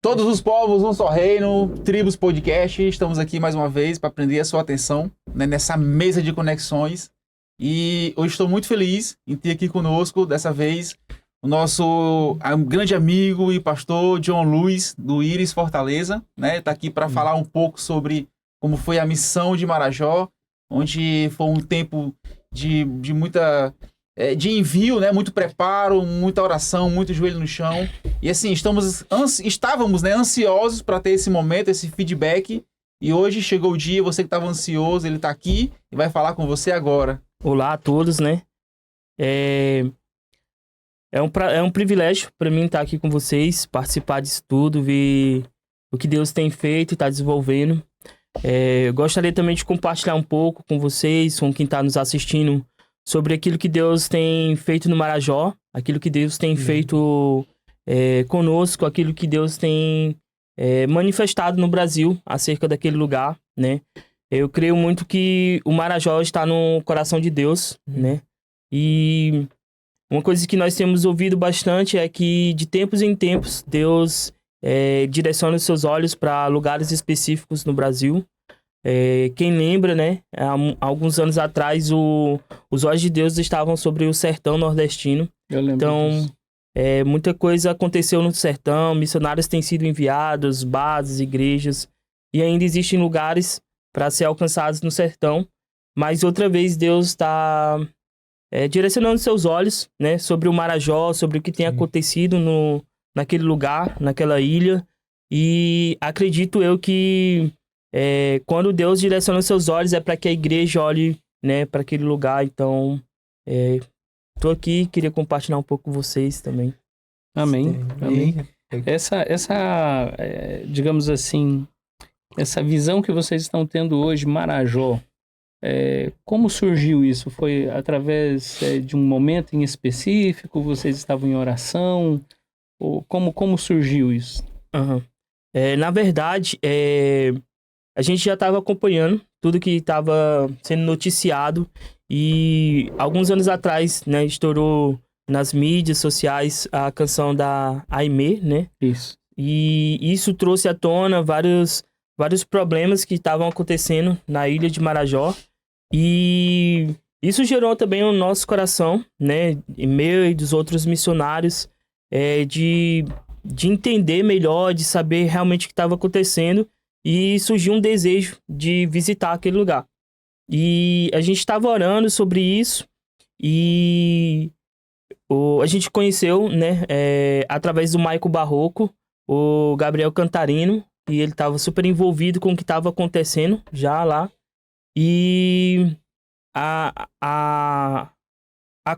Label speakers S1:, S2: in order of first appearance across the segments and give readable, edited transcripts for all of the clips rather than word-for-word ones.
S1: Todos os povos, um só reino, Tribos Podcast, estamos aqui mais uma vez para prender a sua atenção, né, nessa mesa de conexões. E hoje estou muito feliz em ter aqui conosco, dessa vez, o nosso grande amigo e pastor John Luiz, do Íris Fortaleza, né? Está aqui para falar um pouco sobre como foi a missão de Marajó, onde foi um tempo de muita... de envio, né? Muito preparo, muita oração, muito joelho no chão. E assim, estávamos, né, ansiosos para ter esse momento, esse feedback. E hoje chegou o dia, você que estava ansioso, ele está aqui e vai falar com você agora.
S2: Olá a todos, né? É um privilégio para mim estar aqui com vocês, participar disso tudo, ver o que Deus tem feito e está desenvolvendo. Eu gostaria também de compartilhar um pouco com vocês, com quem está nos assistindo, sobre aquilo que Deus tem feito no Marajó, aquilo que Deus tem feito conosco, aquilo que Deus tem manifestado no Brasil acerca daquele lugar, né? Eu creio muito que o Marajó está no coração de Deus, né? E uma coisa que nós temos ouvido bastante é que de tempos em tempos Deus direciona os seus olhos para lugares específicos no Brasil. Quem lembra, né? Há alguns anos atrás os olhos de Deus estavam sobre o sertão nordestino.
S3: Eu lembro disso.
S2: Muita coisa aconteceu no sertão, missionários têm sido enviados, bases, igrejas, e ainda existem lugares para ser alcançados no sertão. Mas outra vez Deus está direcionando seus olhos, né, sobre o Marajó, sobre o que tem acontecido naquele lugar, naquela ilha. E acredito eu que quando Deus direciona seus olhos é para que a igreja olhe, né, para aquele lugar. Então, tô aqui, queria compartilhar um pouco com vocês também.
S3: Amém. Amém. Essa digamos assim, essa visão que vocês estão tendo hoje, Marajó, como surgiu isso? Foi através de um momento em específico? Vocês estavam em oração? Ou como surgiu isso?
S2: Uhum. Na verdade, a gente já estava acompanhando tudo que estava sendo noticiado e alguns anos atrás, né, estourou nas mídias sociais a canção da Aimee, né?
S3: Isso.
S2: E isso trouxe à tona vários problemas que estavam acontecendo na ilha de Marajó. E isso gerou também o nosso coração, né, meu e dos outros missionários, de entender melhor, de saber realmente o que estava acontecendo. E surgiu um desejo de visitar aquele lugar. E a gente estava orando sobre isso e a gente conheceu, né, através do Maico Barroco, o Gabriel Cantarino, e ele estava super envolvido com o que estava acontecendo já lá. E a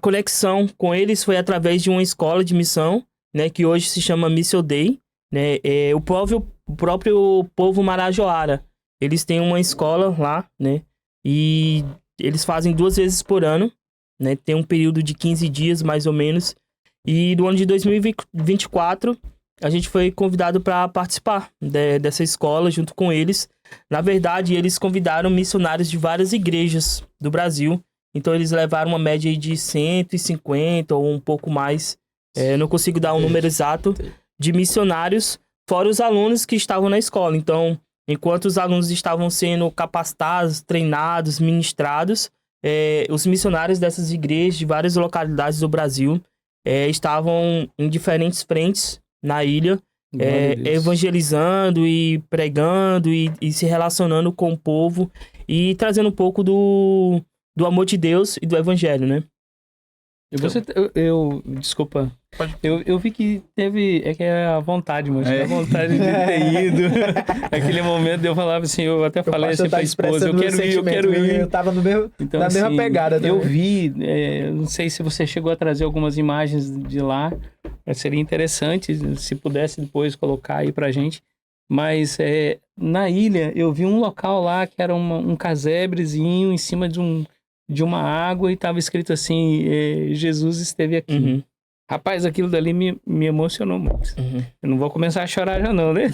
S2: conexão com eles foi através de uma escola de missão, né, que hoje se chama Missio Dei, né? O próprio povo marajoara, eles têm uma escola lá, né? E eles fazem 2 vezes por ano, né? Tem um período de 15 dias, mais ou menos. E no ano de 2024, a gente foi convidado para participar dessa escola junto com eles. Na verdade, eles convidaram missionários de várias igrejas do Brasil. Então, eles levaram uma média de 150 ou um pouco mais. Eu não consigo dar um número exato de missionários, fora os alunos que estavam na escola. Então, enquanto os alunos estavam sendo capacitados, treinados, ministrados, os missionários dessas igrejas de várias localidades do Brasil estavam em diferentes frentes na ilha, evangelizando e pregando e se relacionando com o povo e trazendo um pouco do amor de Deus e do evangelho, né?
S3: E você, desculpa, eu vi que teve, que é a vontade, mas a vontade de ter ido. Aquele momento eu falava assim, eu até falei assim pra esposa, eu quero ir.
S4: Eu tava na mesma
S3: assim,
S4: pegada também.
S3: Eu vi, não sei se você chegou a trazer algumas imagens de lá, seria interessante se pudesse depois colocar aí pra gente. Mas na ilha eu vi um local lá que era um casebrezinho em cima de uma água e estava escrito assim, Jesus esteve aqui.
S2: Uhum.
S3: Rapaz, aquilo dali me emocionou muito.
S2: Uhum.
S3: Eu não vou começar a chorar já não, né?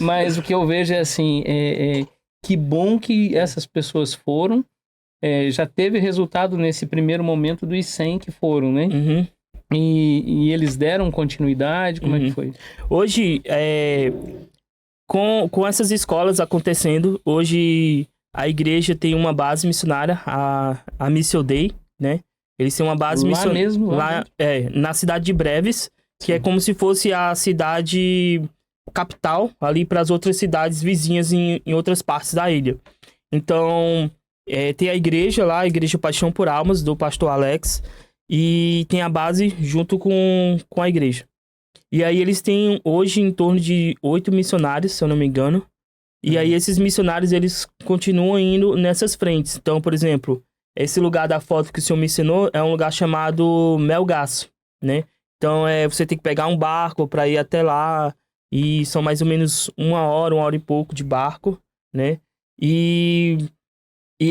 S3: Mas o que eu vejo é assim, que bom que essas pessoas foram, já teve resultado nesse primeiro momento dos 100 que foram, né?
S2: Uhum.
S3: E eles deram continuidade? Como é que foi?
S2: Hoje, com essas escolas acontecendo, hoje a igreja tem uma base missionária, a Missio Dei, né? Eles têm uma base
S3: Lá
S2: missionária.
S3: mesmo?
S2: Lá, na cidade de Breves, que é como se fosse a cidade capital ali para as outras cidades vizinhas em outras partes da ilha. Então, tem a igreja lá, a Igreja Paixão por Almas, do pastor Alex, e tem a base junto com a igreja. E aí eles têm hoje em torno de 8 missionários, se eu não me engano. E aí esses missionários, eles continuam indo nessas frentes. Então, por exemplo, esse lugar da foto que o senhor me ensinou é um lugar chamado Melgaço, né? Então, você tem que pegar um barco para ir até lá. E são mais ou menos 1 hora e pouco de barco, né? E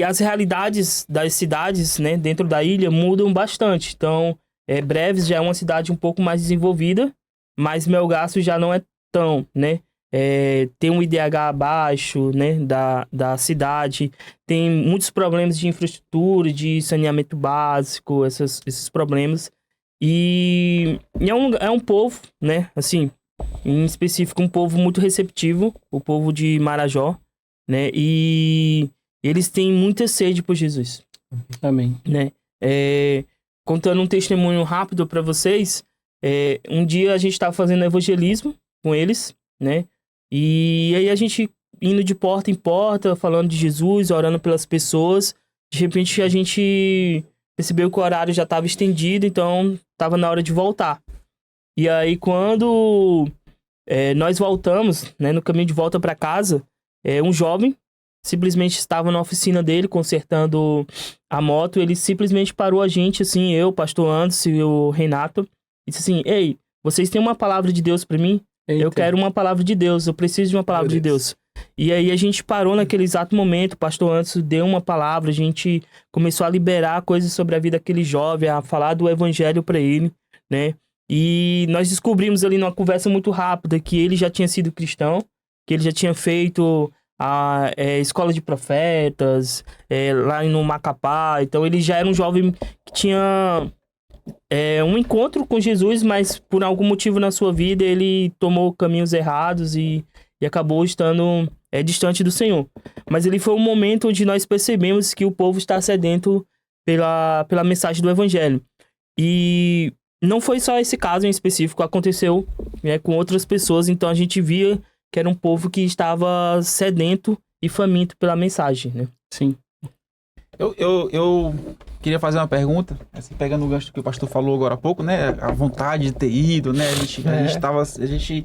S2: as realidades das cidades, né, dentro da ilha mudam bastante. Então, Breves já é uma cidade um pouco mais desenvolvida, mas Melgaço já não é tão, né? Tem um IDH abaixo, né, da cidade, tem muitos problemas de infraestrutura, de saneamento básico, esses problemas. E é um povo, né, assim, em específico, um povo muito receptivo, o povo de Marajó, né, e eles têm muita sede por Jesus.
S3: Amém.
S2: Né? Contando um testemunho rápido para vocês, um dia a gente estava fazendo evangelismo com eles, né? E aí a gente indo de porta em porta, falando de Jesus, orando pelas pessoas. De repente a gente percebeu que o horário já estava estendido, então estava na hora de voltar. E aí quando nós voltamos, né, no caminho de volta para casa, um jovem simplesmente estava na oficina dele, consertando a moto. Ele simplesmente parou a gente, assim, eu, o pastor Anderson e o Renato, e disse assim: ei, vocês têm uma palavra de Deus para mim?
S3: Eita.
S2: Eu quero uma palavra de Deus, eu preciso de uma palavra de Deus. E aí a gente parou naquele exato momento, o pastor Anderson deu uma palavra, a gente começou a liberar coisas sobre a vida daquele jovem, a falar do evangelho para ele, né? E nós descobrimos ali numa conversa muito rápida que ele já tinha sido cristão, que ele já tinha feito a escola de profetas, lá no Macapá. Então ele já era um jovem que tinha um encontro com Jesus, mas por algum motivo na sua vida ele tomou caminhos errados e acabou estando distante do Senhor. Mas ele foi um momento onde nós percebemos que o povo está sedento pela mensagem do evangelho. E não foi só esse caso em específico, aconteceu com outras pessoas. Então a gente via que era um povo que estava sedento e faminto pela mensagem, né?
S3: Sim.
S1: Eu queria fazer uma pergunta, assim, pegando o gancho que o pastor falou agora há pouco, né? A vontade de ter ido, né? A gente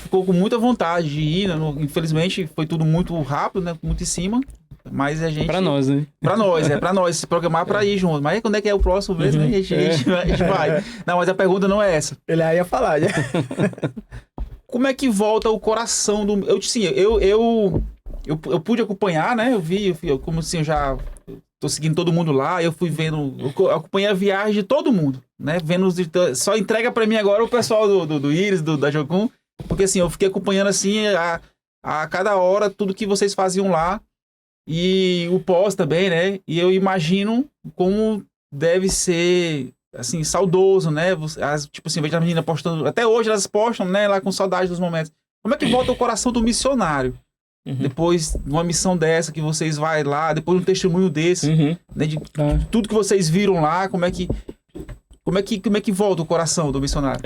S1: ficou com muita vontade de ir, né? Infelizmente foi tudo muito rápido, né? Muito em cima. Mas a gente...
S3: Pra nós, né?
S1: Pra nós, se programar pra ir junto. Mas quando é que é o próximo mês, né? A gente vai. Não, mas a pergunta não é essa.
S4: Ele aí ia falar, já.
S1: Como é que volta o coração do... Eu pude acompanhar, né? Eu como assim, eu já tô seguindo todo mundo lá, eu fui vendo... Eu acompanhei a viagem de todo mundo, né? Vendo só entrega pra mim agora o pessoal do Iris, da Jocum, porque assim, eu fiquei acompanhando assim a cada hora tudo que vocês faziam lá. E o pós também, né? E eu imagino como deve ser, assim, saudoso, né? Tipo assim, vejo a menina postando... Até hoje elas postam, né? Lá com saudade dos momentos. Como é que volta o coração do missionário? Depois de uma missão dessa, que vocês vai lá, depois de um testemunho desse, né? De tudo que vocês viram lá, como é que volta o coração do missionário?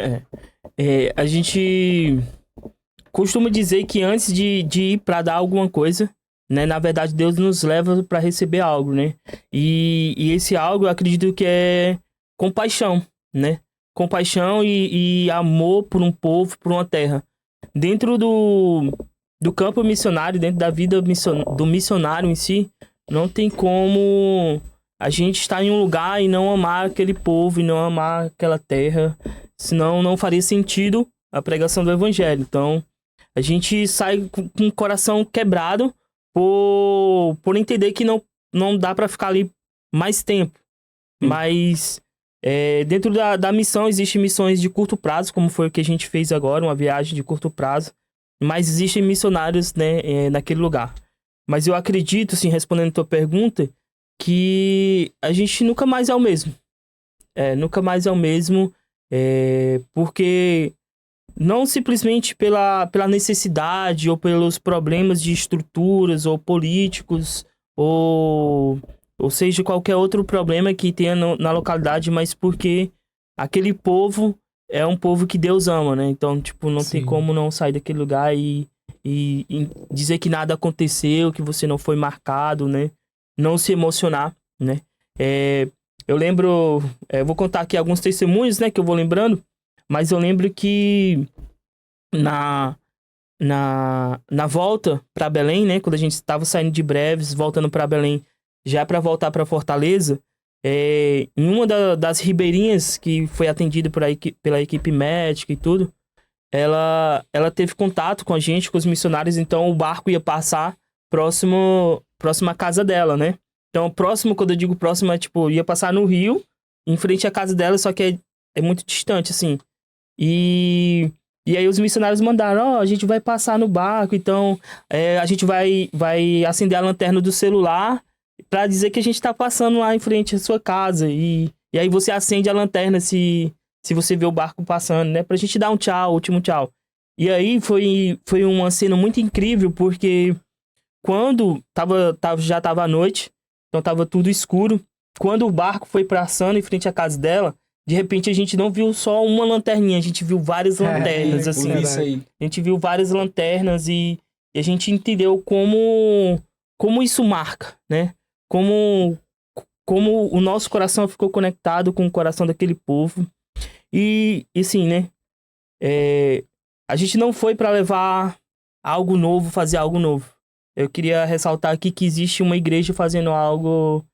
S2: A gente costuma dizer que antes de ir para dar alguma coisa, né, na verdade Deus nos leva para receber algo, né? E esse algo eu acredito que é compaixão, né? Compaixão e amor por um povo, por uma terra. Dentro do campo missionário, dentro da vida do missionário em si, não tem como a gente estar em um lugar e não amar aquele povo, e não amar aquela terra, senão não faria sentido a pregação do evangelho. Então, a gente sai com o coração quebrado por entender que não dá para ficar ali mais tempo. Mas dentro da missão, existem missões de curto prazo, como foi o que a gente fez agora, uma viagem de curto prazo. Mas existem missionários, né, naquele lugar. Mas eu acredito, assim, respondendo a tua pergunta, que a gente nunca mais é o mesmo. Nunca mais é o mesmo. Porque não simplesmente pela necessidade ou pelos problemas de estruturas ou políticos ou seja, qualquer outro problema que tenha na localidade, mas porque aquele povo é um povo que Deus ama, né? Então, tipo, não tem como não sair daquele lugar e dizer que nada aconteceu, que você não foi marcado, né? Não se emocionar, né? Eu lembro, vou contar aqui alguns testemunhos, né, que eu vou lembrando, mas eu lembro que na volta para Belém, né, quando a gente estava saindo de Breves, voltando para Belém, já para voltar para Fortaleza, em uma das ribeirinhas que foi atendida pela equipe médica e tudo, ela teve contato com a gente, com os missionários, então o barco ia passar próximo à casa dela, né? Então, próximo, quando eu digo próximo, é tipo, ia passar no rio, em frente à casa dela, só que é muito distante, assim. E aí os missionários mandaram, a gente vai passar no barco, então a gente vai acender a lanterna do celular pra dizer que a gente tá passando lá em frente à sua casa. E aí você acende a lanterna se você vê o barco passando, né? Pra gente dar um tchau, último tchau. E aí foi uma cena muito incrível, porque quando já tava à noite, então tava tudo escuro. Quando o barco foi passando em frente à casa dela, de repente a gente não viu só uma lanterninha, a gente viu várias lanternas, assim.
S1: Isso aí.
S2: A gente viu várias lanternas e a gente entendeu como isso marca, né? Como o nosso coração ficou conectado com o coração daquele povo. E assim, né? A gente não foi para levar algo novo, fazer algo novo. Eu queria ressaltar aqui que existe uma igreja fazendo algo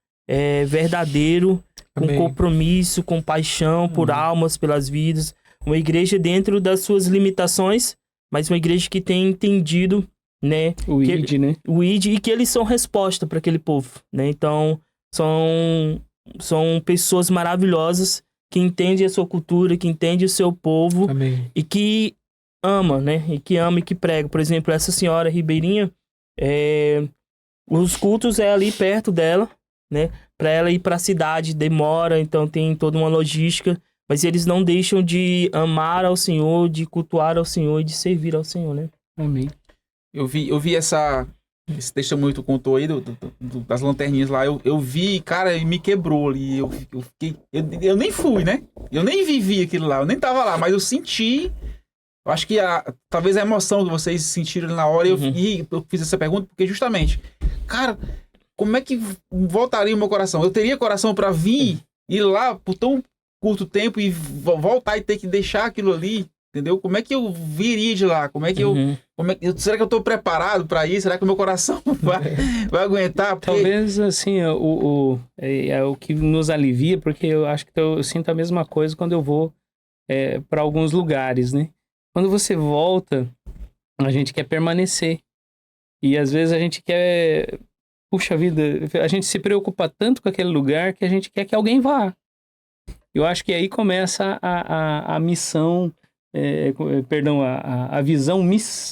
S2: verdadeiro, com compromisso, com paixão por almas, pelas vidas. Uma igreja dentro das suas limitações, mas uma igreja que tem entendido, né?
S3: O ID, né?
S2: O ID, e que eles são resposta para aquele povo, né? Então, são pessoas maravilhosas que entendem a sua cultura, que entendem o seu povo.
S4: Amém.
S2: E que ama, né? E que ama e que prega. Por exemplo, essa senhora ribeirinha, os cultos é ali perto dela, né? Para ela ir para a cidade demora, então tem toda uma logística, mas eles não deixam de amar ao Senhor, de cultuar ao Senhor e de servir ao Senhor, né?
S3: Amém.
S1: Eu vi esse testemunho que tu contou aí das lanterninhas lá, eu vi, cara, e me quebrou ali, eu fiquei, eu nem fui, né? Eu nem vivi aquilo lá, eu nem tava lá, mas eu senti, eu acho que talvez a emoção que vocês sentiram na hora, eu fiz essa pergunta, porque justamente, cara, como é que voltaria o meu coração? Eu teria coração para vir, ir lá por tão curto tempo e voltar e ter que deixar aquilo ali, entendeu? Como é que eu viria de lá? Como é que será que eu tô preparado para isso? Será que o meu coração vai aguentar? Porque...
S3: Talvez, assim, é o que nos alivia, porque eu acho que eu sinto a mesma coisa quando eu vou para alguns lugares, né? Quando você volta, a gente quer permanecer. E às vezes a gente quer... Puxa vida, a gente se preocupa tanto com aquele lugar que a gente quer que alguém vá. Eu acho que aí começa a missão, a visão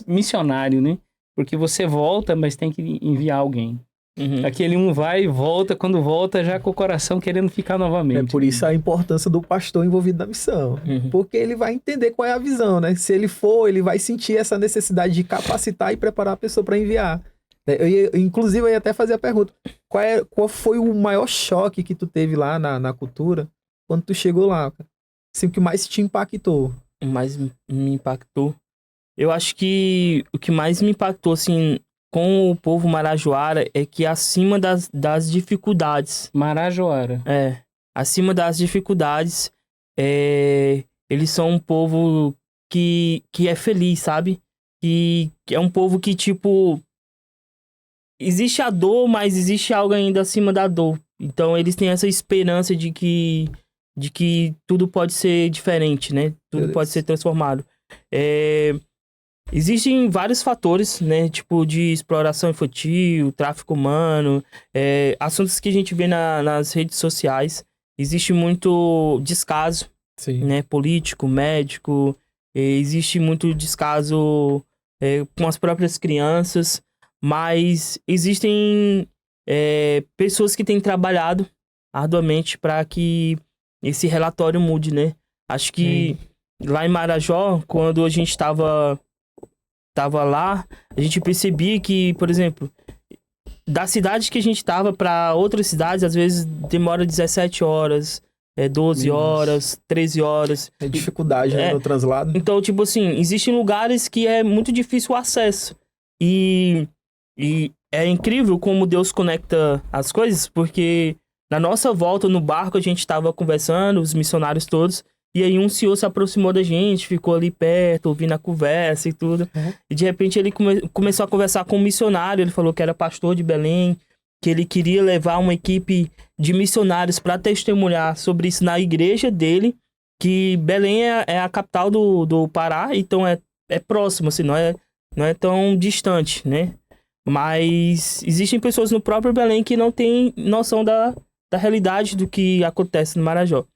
S3: missionário, né? Porque você volta, mas tem que enviar alguém. Aquele vai e volta, quando volta já com o coração querendo ficar novamente.
S4: É por isso a importância do pastor envolvido na missão. Porque ele vai entender qual é a visão, né? Se ele for, ele vai sentir essa necessidade de capacitar e preparar a pessoa para enviar. Inclusive, eu ia até fazer a pergunta. Qual foi o maior choque que tu teve lá na cultura quando tu chegou lá? Assim, o que mais te impactou?
S2: Mais me impactou? Eu acho que o que mais me impactou, assim, com o povo marajoara é que acima das dificuldades...
S3: Marajoara.
S2: Acima das dificuldades, eles são um povo que é feliz, sabe? Que é um povo que, tipo... Existe a dor, mas existe algo ainda acima da dor. Então, eles têm essa esperança de que tudo pode ser diferente, né? Tudo pode ser transformado. Existem vários fatores, né? Tipo, de exploração infantil, tráfico humano, assuntos que a gente vê nas redes sociais. Existe muito descaso, né? Político, médico. Existe muito descaso com as próprias crianças. Mas existem pessoas que têm trabalhado arduamente para que esse relatório mude, né? Acho que lá em Marajó, quando a gente tava lá, a gente percebia que, por exemplo, da cidade que a gente tava para outras cidades, às vezes demora 17 horas, 12 horas, 13 horas.
S4: É dificuldade, né, no translado.
S2: Então, tipo assim, existem lugares que é muito difícil o acesso. E é incrível como Deus conecta as coisas, porque na nossa volta no barco a gente tava conversando, os missionários todos, e aí um senhor se aproximou da gente, ficou ali perto, ouvindo a conversa e tudo. E de repente ele começou a conversar com um missionário, ele falou que era pastor de Belém, que ele queria levar uma equipe de missionários para testemunhar sobre isso na igreja dele, que Belém é a capital do Pará, então é próximo, assim, não é tão distante, né? Mas existem pessoas no próprio Belém que não têm noção da realidade do que acontece no Marajó.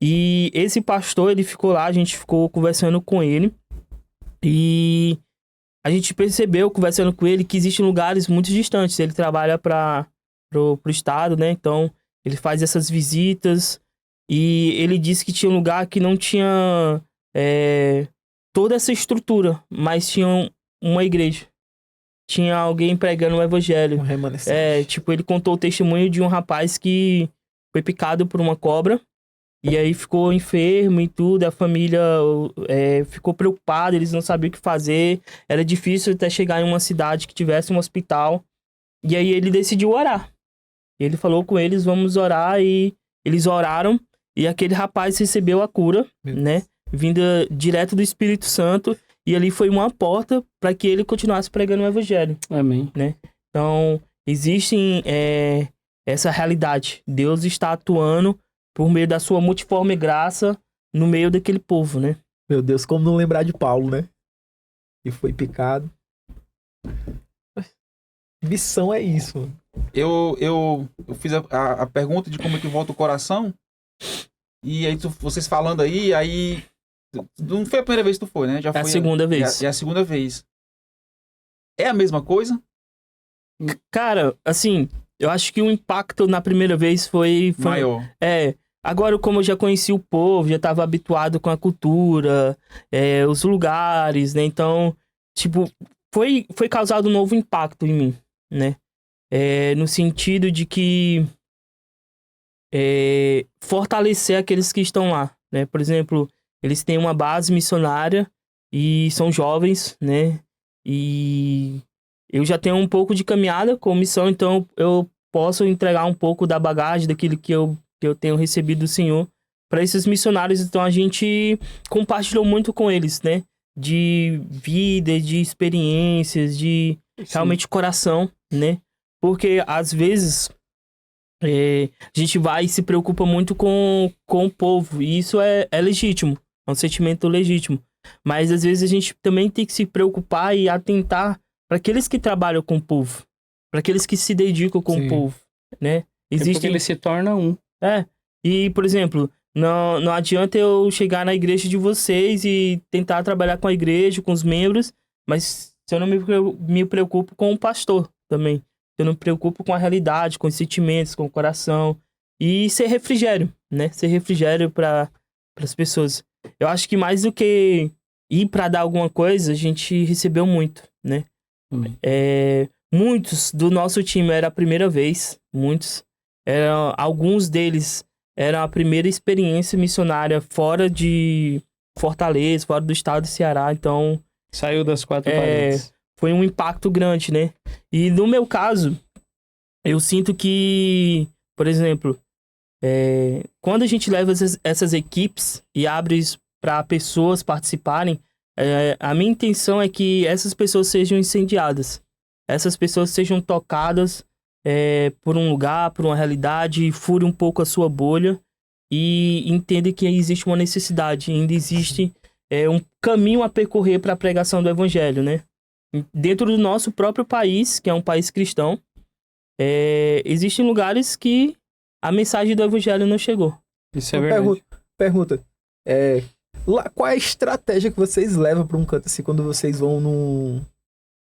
S2: E esse pastor, ele ficou lá, a gente ficou conversando com ele. E a gente percebeu, conversando com ele, que existem lugares muito distantes. Ele trabalha pro estado, né? Então, ele faz essas visitas. E ele disse que tinha um lugar que não tinha toda essa estrutura, mas tinha uma igreja. Tinha alguém pregando o evangelho.
S4: Um remanescente.
S2: Tipo, ele contou o testemunho de um rapaz que foi picado por uma cobra. E aí ficou enfermo e tudo, a família ficou preocupada, eles não sabiam o que fazer. Era difícil até chegar em uma cidade que tivesse um hospital. E aí ele decidiu orar. Ele falou com eles, vamos orar, e eles oraram. E aquele rapaz recebeu a cura, né? Vinda direto do Espírito Santo. E ali foi uma porta para que ele continuasse pregando o evangelho.
S3: Amém.
S2: Né? Então, existe essa realidade. Deus está atuando por meio da sua multiforme graça no meio daquele povo, né?
S4: Meu Deus, como não lembrar de Paulo, né? E foi picado. Missão é isso, mano.
S1: Eu fiz a pergunta de como é que volta o coração. E aí vocês falando aí... Não foi a primeira vez que tu foi, né? Já foi
S2: a segunda vez.
S1: É a segunda vez. É a mesma coisa?
S2: Cara, assim, eu acho que o impacto na primeira vez foi
S1: maior.
S2: Agora, como eu já conheci o povo, já estava habituado com a cultura, os lugares, né? Então, tipo, foi causado um novo impacto em mim, né? No sentido de que fortalecer aqueles que estão lá, né? Por exemplo, eles têm uma base missionária e são jovens, né? E eu já tenho um pouco de caminhada com missão, então eu posso entregar um pouco da bagagem, daquilo que eu tenho recebido do Senhor para esses missionários. Então a gente compartilhou muito com eles, né? De vida, de experiências, de realmente coração, né? Porque às vezes a gente vai e se preocupa muito com o povo, e isso é legítimo, é um sentimento legítimo. Mas às vezes a gente também tem que se preocupar e atentar para aqueles que trabalham com o povo, para aqueles que se dedicam com o povo, né?
S3: Porque ele se torna um.
S2: E, por exemplo, não adianta eu chegar na igreja de vocês e tentar trabalhar com a igreja, com os membros, mas se eu não me preocupo com o pastor também. Se eu não me preocupo com a realidade, com os sentimentos, com o coração. E ser refrigério, né? Ser refrigério para as pessoas. Eu acho que mais do que ir para dar alguma coisa, a gente recebeu muito, né? Muitos do nosso time era a primeira vez, alguns deles era a primeira experiência missionária fora de Fortaleza, fora do estado do Ceará, então...
S3: Saiu das quatro paredes.
S2: Foi um impacto grande, né? E no meu caso, eu sinto que, por exemplo, quando a gente leva essas equipes e abre para pessoas participarem, a minha intenção é que essas pessoas sejam incendiadas. Essas pessoas sejam tocadas por um lugar, por uma realidade, fure um pouco a sua bolha e entenda que existe uma necessidade, ainda existe um caminho a percorrer para a pregação do evangelho, né? Dentro do nosso próprio país, que é um país cristão, existem lugares que a mensagem do evangelho não chegou.
S3: Isso é verdade.
S4: Pergunta. Qual é a estratégia que vocês levam para um canto assim, quando vocês vão num...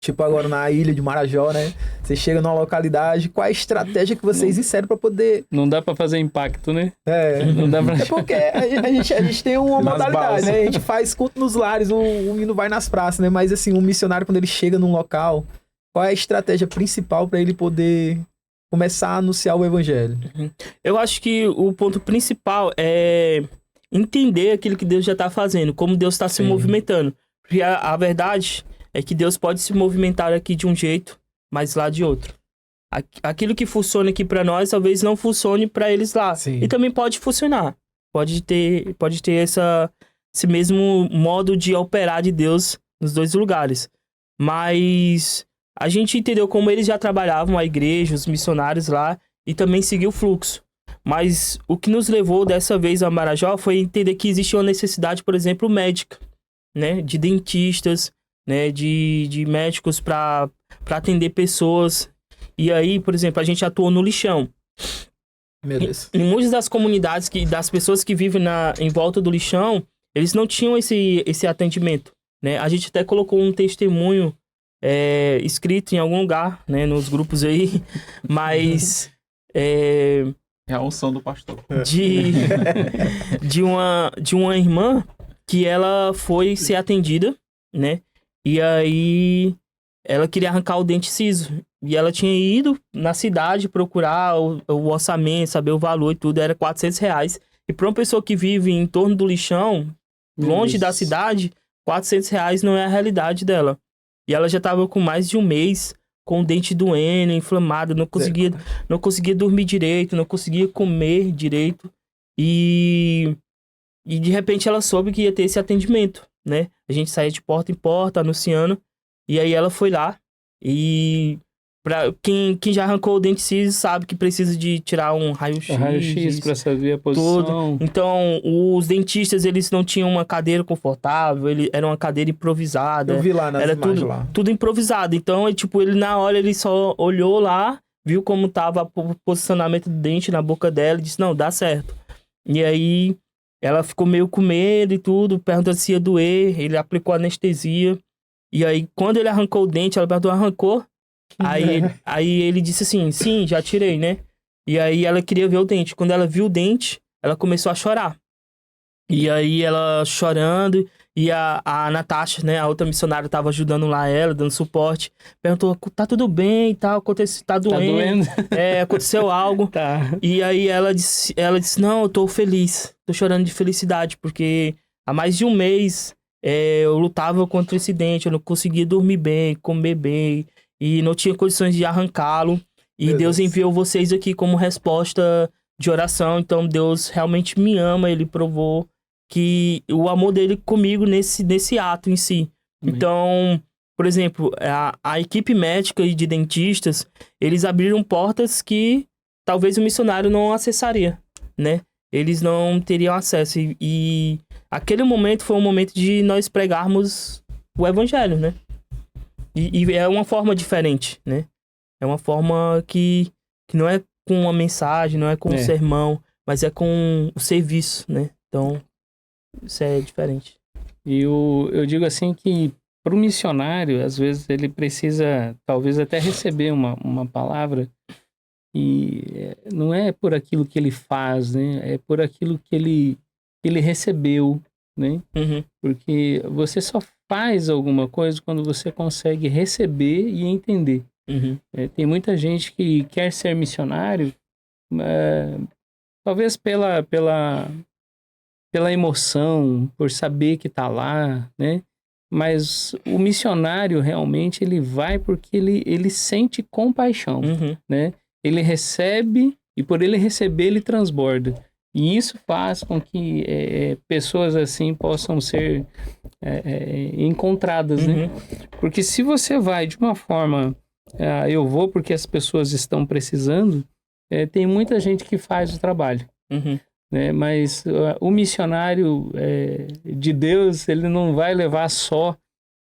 S4: Tipo agora na ilha de Marajó, né? Você chega numa localidade, qual é a estratégia que vocês inserem para poder...
S3: Não dá para fazer impacto, né?
S4: Não dá pra... É porque a gente tem uma modalidade, né? A gente faz culto nos lares, o hino vai nas praças, né? Mas assim, um missionário, quando ele chega num local, qual é a estratégia principal para ele poder começar a anunciar o evangelho?
S2: Eu acho que o ponto principal é entender aquilo que Deus já está fazendo, como Deus está se movimentando. Porque a verdade é que Deus pode se movimentar aqui de um jeito, mas lá de outro. Aquilo que funciona aqui para nós, talvez não funcione para eles lá.
S4: Sim.
S2: E também pode funcionar. Pode ter esse mesmo modo de operar de Deus nos dois lugares. Mas a gente entendeu como eles já trabalhavam, a igreja, os missionários lá, e também seguiu o fluxo. Mas o que nos levou dessa vez a Marajó foi entender que existe uma necessidade, por exemplo, médica, né? De dentistas, né? De médicos para atender pessoas. E aí, por exemplo, a gente atuou no lixão.
S4: Meu Deus.
S2: Em muitas das comunidades, das pessoas que vivem em volta do lixão, eles não tinham esse atendimento, né? A gente até colocou um testemunho escrito em algum lugar, né? Nos grupos aí, mas...
S1: É a unção do pastor.
S2: De uma irmã que ela foi ser atendida, né? E aí ela queria arrancar o dente ciso. E ela tinha ido na cidade procurar o orçamento, saber o valor e tudo, era R$400. E para uma pessoa que vive em torno do lixão, longe da cidade, R$400 não é a realidade dela. E ela já estava com mais de um mês com o dente doendo, inflamado, não conseguia dormir direito, não conseguia comer direito. E de repente ela soube que ia ter esse atendimento, né? A gente saía de porta em porta, anunciando. E aí ela foi lá. E quem já arrancou o dente ciso sabe que precisa de tirar um raio-x.
S3: Raio-x para saber a posição.
S2: Tudo. Então, os dentistas, eles não tinham uma cadeira confortável, era uma cadeira improvisada.
S4: Eu vi lá nas
S2: era
S4: imagens lá.
S2: tudo improvisado. Então, ele na hora, ele só olhou lá, viu como tava o posicionamento do dente na boca dela e disse, não, dá certo. E aí, ela ficou meio com medo e tudo, perguntou se ia doer, ele aplicou anestesia. E aí, quando ele arrancou o dente, ela perguntou, arrancou? Aí ele disse assim, sim, já tirei, né? E aí ela queria ver o dente. Quando ela viu o dente, ela começou a chorar. E aí ela chorando, e a Natasha, né, a outra missionária, tava ajudando lá ela, dando suporte. Perguntou, tá tudo bem e tal, tá doendo. Aconteceu algo.
S3: Tá.
S2: E aí ela disse, não, eu tô feliz. Tô chorando de felicidade, porque há mais de um mês eu lutava contra esse dente, eu não conseguia dormir bem, comer bem, e não tinha condições de arrancá-lo. E Deus enviou vocês aqui como resposta de oração. Então Deus realmente me ama. Ele provou que o amor dele comigo nesse ato em si.
S3: Amém.
S2: Então, por exemplo, a equipe médica e de dentistas, eles abriram portas que talvez o missionário não acessaria, né? Eles não teriam acesso. E aquele momento foi um momento de nós pregarmos o evangelho, né? E é uma forma diferente, né? É uma forma que não é com uma mensagem, não é com um sermão, mas é com o serviço, né? Então, isso é diferente.
S3: E eu digo assim que para o missionário, às vezes ele precisa, talvez até receber uma palavra, e não é por aquilo que ele faz, né? É por aquilo que ele recebeu, né?
S2: Uhum.
S3: Porque você só faz alguma coisa quando você consegue receber e entender.
S2: Uhum.
S3: Tem muita gente que quer ser missionário, talvez pela emoção, por saber que está lá, né? Mas o missionário realmente ele vai porque ele sente compaixão, né? Ele recebe e por ele receber ele transborda. E isso faz com que pessoas assim possam ser encontradas, né? Porque se você vai de uma forma, eu vou porque as pessoas estão precisando, tem muita gente que faz o trabalho, né? Mas o missionário de Deus, ele não vai levar só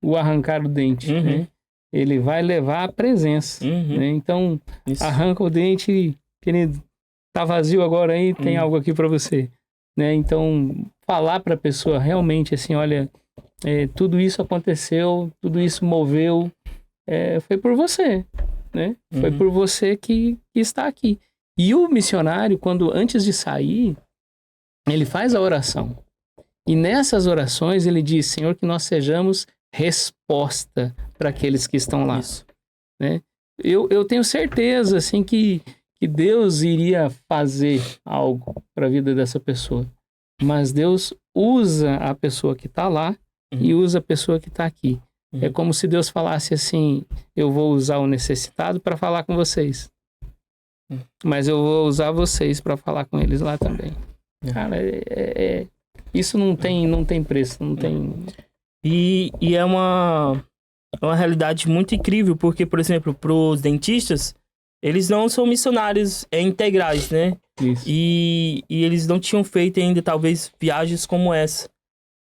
S3: o arrancar o dente, né? Ele vai levar a presença, né? Então, arranca o dente, querido, tá vazio agora aí, tem algo aqui para você, né? Então, falar para a pessoa realmente assim, olha, tudo isso aconteceu, tudo isso moveu, foi por você, né? Foi por você que está aqui. E o missionário, antes de sair, ele faz a oração. E nessas orações ele diz, Senhor, que nós sejamos resposta para aqueles que estão lá.
S2: Isso.
S3: Né? Eu tenho certeza, assim, que Deus iria fazer algo para a vida dessa pessoa. Mas Deus usa a pessoa que está lá e usa a pessoa que está aqui. É como se Deus falasse assim, eu vou usar o necessitado para falar com vocês. Mas eu vou usar vocês para falar com eles lá também. Cara, isso não tem preço, não tem...
S2: E é uma realidade muito incrível, porque, por exemplo, para os dentistas, eles não são missionários integrais, né?
S3: Isso.
S2: E eles não tinham feito ainda, talvez, viagens como essa.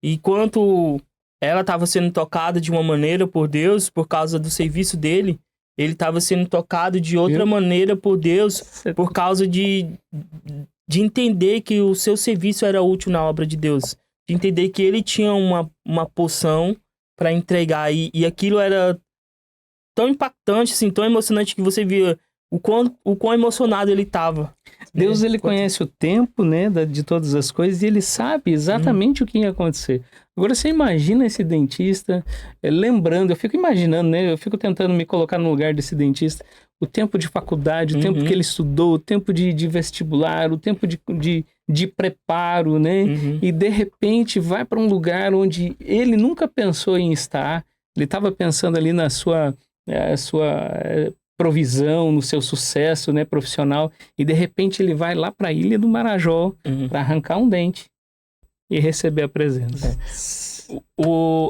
S2: E quanto ela estava sendo tocada de uma maneira por Deus, por causa do serviço dele, ele estava sendo tocado de outra maneira por Deus, por causa de entender que o seu serviço era útil na obra de Deus. De entender que ele tinha uma poção para entregar. E aquilo era tão impactante, assim, tão emocionante, que você via o quão emocionado ele estava.
S3: Deus, ele conhece o tempo, né, de todas as coisas, e ele sabe exatamente o que ia acontecer. Agora, você imagina esse dentista, lembrando, eu fico imaginando, né, eu fico tentando me colocar no lugar desse dentista, o tempo de faculdade, o tempo que ele estudou, o tempo de vestibular, o tempo de preparo, né, e de repente vai para um lugar onde ele nunca pensou em estar, ele estava pensando ali na sua provisão, no seu sucesso, né, profissional, e de repente ele vai lá para a Ilha do Marajó para arrancar um dente e receber a presença.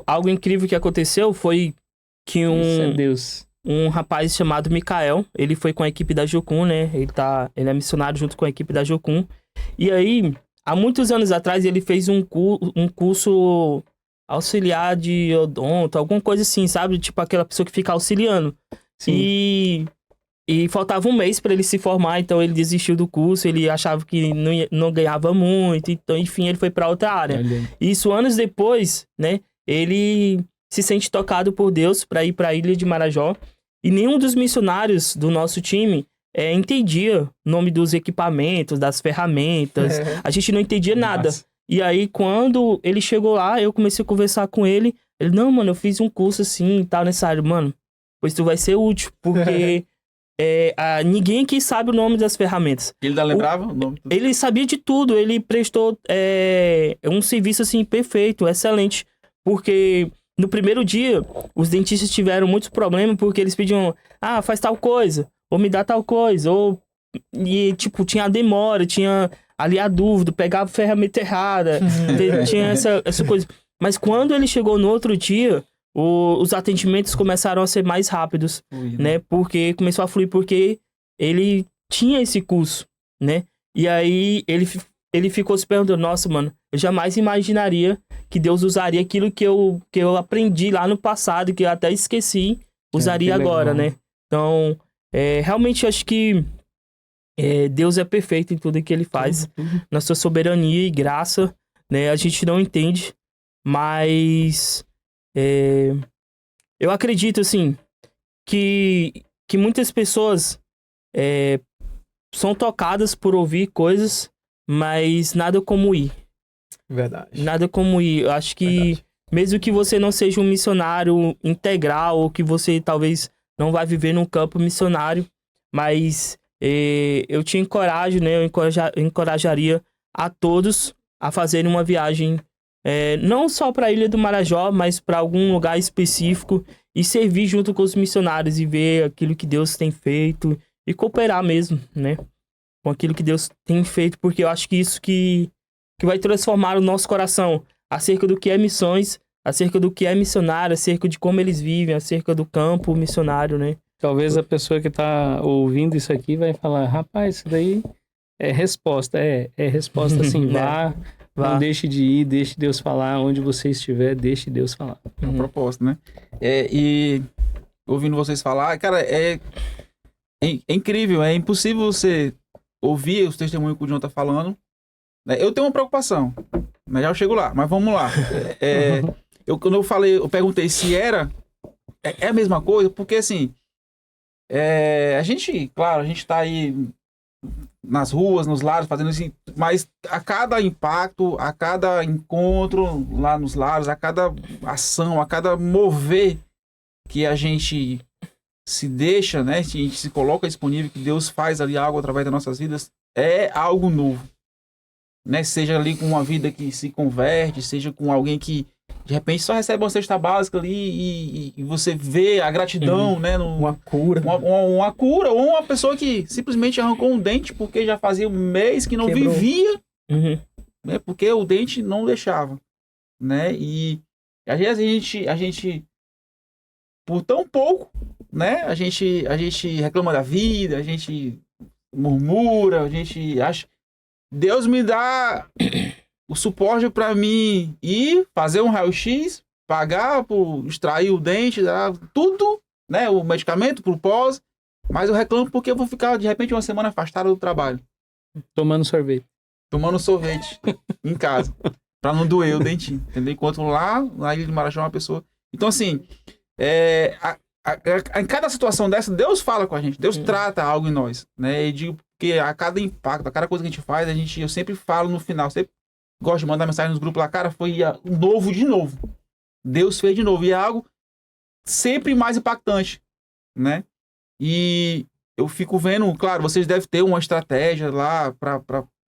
S2: Algo incrível que aconteceu foi que
S3: Isso é Deus.
S2: Um rapaz chamado Mikael, ele foi com a equipe da Jocum, né? Ele é missionário junto com a equipe da Jocum. E aí, há muitos anos atrás, ele fez um curso auxiliar de odonto, alguma coisa assim, sabe? Tipo aquela pessoa que fica auxiliando. Sim. E faltava um mês para ele se formar, então ele desistiu do curso, ele achava que não ganhava muito, então enfim, ele foi para outra área. Isso anos depois, né, ele se sente tocado por Deus para ir para a Ilha de Marajó, e nenhum dos missionários do nosso time entendia o nome dos equipamentos, das ferramentas, a gente não entendia nada. E aí, quando ele chegou lá, eu comecei a conversar com ele, não, mano, eu fiz um curso assim e tal nessa área, mano, pois tu vai ser útil, porque ninguém aqui sabe o nome das ferramentas.
S1: Ele lembrava o nome?
S2: Ele sabia de tudo, ele prestou um serviço assim perfeito, excelente, porque no primeiro dia os dentistas tiveram muitos problemas porque eles pediam, faz tal coisa, ou me dá tal coisa, e tipo, tinha a demora, tinha ali a dúvida, pegava a ferramenta errada, tinha essa coisa. Mas quando ele chegou no outro dia, os atendimentos começaram a ser mais rápidos, né? Porque começou a fluir porque ele tinha esse curso, né? E aí ele ficou se perguntando, nossa, mano, eu jamais imaginaria que Deus usaria aquilo que eu aprendi lá no passado, que eu até esqueci, usaria agora, né? Então, realmente acho que Deus é perfeito em tudo que ele faz, na sua soberania e graça, né? A gente não entende, mas eu acredito, assim, que muitas pessoas são tocadas por ouvir coisas, mas nada como ir.
S4: Verdade.
S2: Nada como ir. Eu acho que mesmo que você não seja um missionário integral, ou que você talvez não vai viver num campo missionário, mas eu te encorajo, né? Eu encorajaria a todos a fazerem uma viagem, não só para a Ilha do Marajó, mas para algum lugar específico, e servir junto com os missionários e ver aquilo que Deus tem feito e cooperar mesmo, né? Com aquilo que Deus tem feito, porque eu acho que isso que vai transformar o nosso coração acerca do que é missões, acerca do que é missionário, acerca de como eles vivem, acerca do campo missionário, né?
S3: Talvez a pessoa que está ouvindo isso aqui vai falar, rapaz, isso daí é resposta. É resposta assim, vá. Não deixe de ir, deixe Deus falar. Onde você estiver, deixe Deus falar.
S1: É uma proposta, né? E ouvindo vocês falar, cara, é incrível, é impossível você ouvir os testemunhos que o John tá falando. Eu tenho uma preocupação, mas já eu chego lá, mas vamos lá. Quando eu perguntei se era, é a mesma coisa, porque assim, a gente, claro, a gente tá aí nas ruas, nos lares, fazendo isso, mas a cada impacto, a cada encontro lá nos lares, a cada ação, a cada mover que a gente se deixa, né, a gente se coloca disponível, que Deus faz ali algo através das nossas vidas, é algo novo, né, seja ali com uma vida que se converte, seja com alguém que de repente só recebe uma cesta básica ali e você vê a gratidão, né?
S4: Uma cura.
S1: Uma cura, ou uma pessoa que simplesmente arrancou um dente porque já fazia um mês que não
S4: Quebrou.
S1: vivia, né? Porque o dente não deixava, né? E às vezes a gente por tão pouco, né? A gente reclama da vida, a gente murmura, a gente acha... Deus me dá... o suporte para mim ir fazer um raio-x, pagar por extrair o dente, tudo, né? O medicamento pro pós, mas eu reclamo porque eu vou ficar de repente uma semana afastado do trabalho.
S3: Tomando sorvete
S1: em casa, para não doer o dentinho, entendeu? Enquanto lá na Ilha de Marajó uma pessoa... Então assim, em cada situação dessa, Deus fala com a gente, Deus trata algo em nós, né? E digo que a cada impacto, a cada coisa que a gente faz, eu sempre falo no final, sempre gosto de mandar mensagem nos grupos lá, cara, foi novo de novo. Deus fez de novo. E é algo sempre mais impactante, né? E eu fico vendo, claro, vocês devem ter uma estratégia lá pra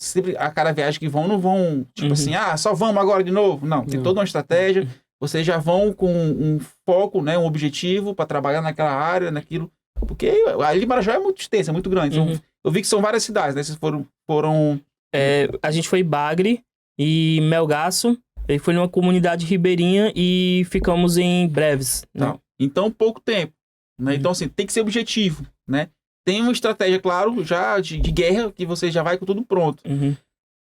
S1: sempre a cada viagem que vão, não vão, tipo assim, só vamos agora de novo. Não, tem toda uma estratégia. Vocês já vão com um foco, né, um objetivo para trabalhar naquela área, naquilo. Porque a Ilha de Marajó é muito extensa, é muito grande. Eu vi que são várias cidades, né? Vocês foram...
S2: a gente foi Bagre e Melgaço, ele foi numa comunidade ribeirinha e ficamos em Breves. Né?
S1: Tá. Então, pouco tempo. Né? Então, assim, tem que ser objetivo, né? Tem uma estratégia, claro, já de guerra, que você já vai com tudo pronto.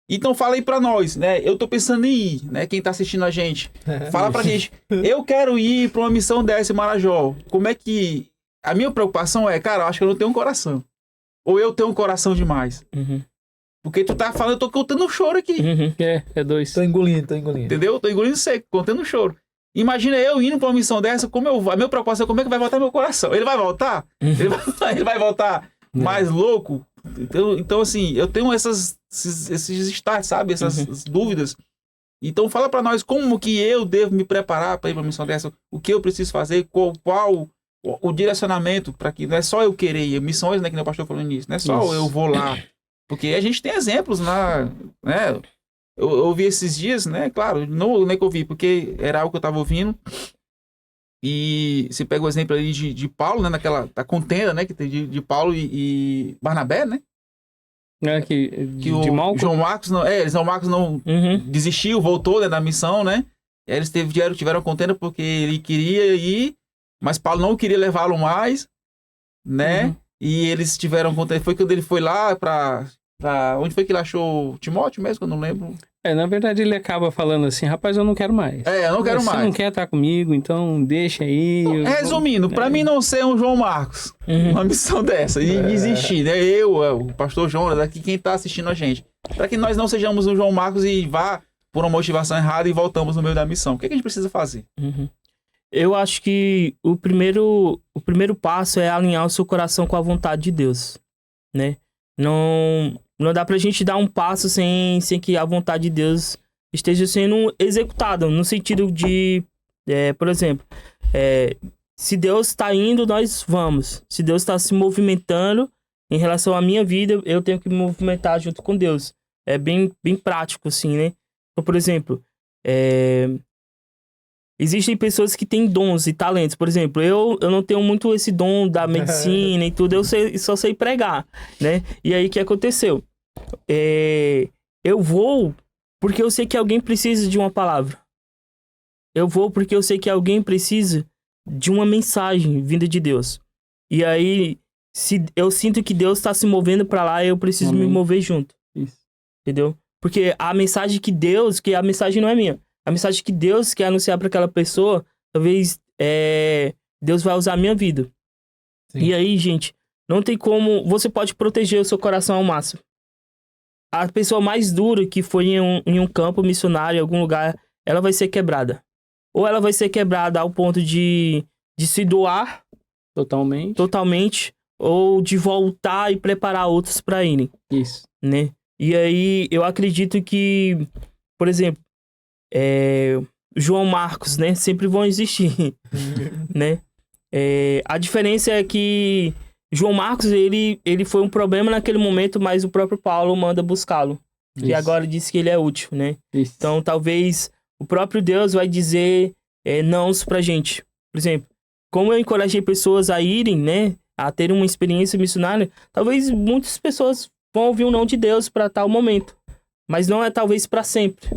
S1: Então, fala aí pra nós, né? Eu tô pensando em ir, né? Quem tá assistindo a gente. Fala pra gente. Eu quero ir pra uma missão dessa em Marajó. Como é que... A minha preocupação é, cara, eu acho que eu não tenho um coração. Ou eu tenho um coração demais. Porque tu tá falando, eu tô contando um choro aqui.
S3: É dois.
S4: Tô engolindo.
S1: Entendeu? Tô engolindo seco, contando um choro. Imagina eu indo pra uma missão dessa, a minha preocupação é como é que vai voltar meu coração. Ele vai voltar? Ele vai voltar mais louco? Então, assim, eu tenho esses starts, sabe? Essas dúvidas. Então, fala pra nós como que eu devo me preparar pra ir pra uma missão dessa. O que eu preciso fazer, qual o direcionamento para que não é só eu querer ir. Missões, né, que o pastor falou nisso. Não é só eu vou lá. Porque a gente tem exemplos lá, né? Eu ouvi esses dias, né? Claro, não é que eu ouvi, porque era algo que eu estava ouvindo. E você pega o exemplo ali de Paulo, né? Naquela da contenda, né? Que tem de Paulo e Barnabé, né?
S3: De Malco?
S1: João Marcos não desistiu, voltou, né, da missão, né? E aí eles tiveram contenda porque ele queria ir, mas Paulo não queria levá-lo mais, né? E eles tiveram contenda. Foi quando ele foi lá pra... Onde foi que ele achou Timóteo mesmo, que eu não lembro?
S3: Na verdade ele acaba falando assim, rapaz, eu não quero mais.
S1: Eu não quero mais.
S3: Você não quer estar comigo, então deixa aí.
S1: Resumindo, pra mim não ser um João Marcos, uma missão dessa, e desistir, né? O pastor Jonas, aqui quem tá assistindo a gente. Pra que nós não sejamos um João Marcos e vá por uma motivação errada e voltamos no meio da missão. O que a gente precisa fazer?
S2: Eu acho que o primeiro passo é alinhar o seu coração com a vontade de Deus, né? Não dá pra gente dar um passo sem que a vontade de Deus esteja sendo executada, no sentido de, por exemplo, se Deus está indo, nós vamos. Se Deus está se movimentando em relação à minha vida, eu tenho que me movimentar junto com Deus. É bem prático, assim, né? Então, por exemplo, existem pessoas que têm dons e talentos. Por exemplo, eu não tenho muito esse dom da medicina e tudo, só sei pregar, né? E aí, o que aconteceu? Eu vou porque eu sei que alguém precisa de uma palavra. Eu vou porque eu sei que alguém precisa de uma mensagem vinda de Deus. E aí, se eu sinto que Deus está se movendo para lá, eu preciso me mover junto.
S3: Isso.
S2: Entendeu? Porque a mensagem que a mensagem não é minha. A mensagem que Deus quer anunciar para aquela pessoa, talvez Deus vai usar a minha vida. Sim. E aí, gente, não tem como... Você pode proteger o seu coração ao máximo. A pessoa mais dura que foi em um campo missionário, em algum lugar, ela vai ser quebrada. Ou ela vai ser quebrada ao ponto de se doar,
S3: Totalmente.
S2: ou de voltar e preparar outros para irem.
S3: Isso.
S2: Né? E aí eu acredito que, por exemplo, João Marcos, né? Sempre vão existir, né? A diferença é que João Marcos, ele foi um problema naquele momento, mas o próprio Paulo manda buscá-lo. E agora diz que ele é útil, né?
S3: Isso.
S2: Então, talvez o próprio Deus vai dizer nãos pra gente. Por exemplo, como eu encorajei pessoas a irem, né? A terem uma experiência missionária, talvez muitas pessoas vão ouvir o não de Deus para tal momento. Mas não é talvez para sempre.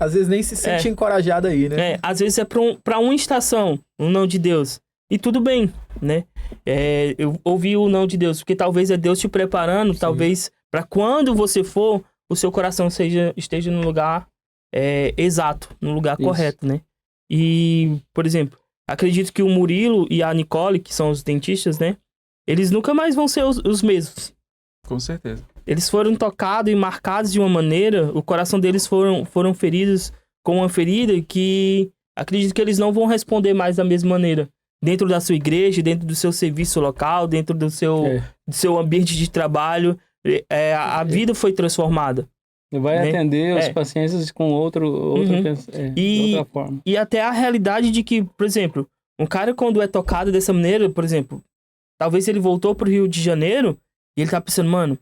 S4: Às vezes nem se sente encorajado aí, né?
S2: Às vezes é para uma estação, um não de Deus. E tudo bem, né? Eu ouvi o não de Deus, porque talvez é Deus te preparando, sim, talvez para quando você for, o seu coração esteja no lugar exato, no lugar correto, né? E, por exemplo, acredito que o Murilo e a Nicole, que são os dentistas, né? Eles nunca mais vão ser os mesmos.
S1: Com certeza.
S2: Eles foram tocados e marcados de uma maneira, o coração deles foram feridos com uma ferida que acredito que eles não vão responder mais da mesma maneira. Dentro da sua igreja, dentro do seu serviço local, dentro do seu ambiente de trabalho, a vida foi transformada.
S3: Vai atender os pacientes com outra forma.
S2: E até a realidade de que, por exemplo, um cara quando é tocado dessa maneira, por exemplo, talvez ele voltou pro Rio de Janeiro e ele tá pensando, mano,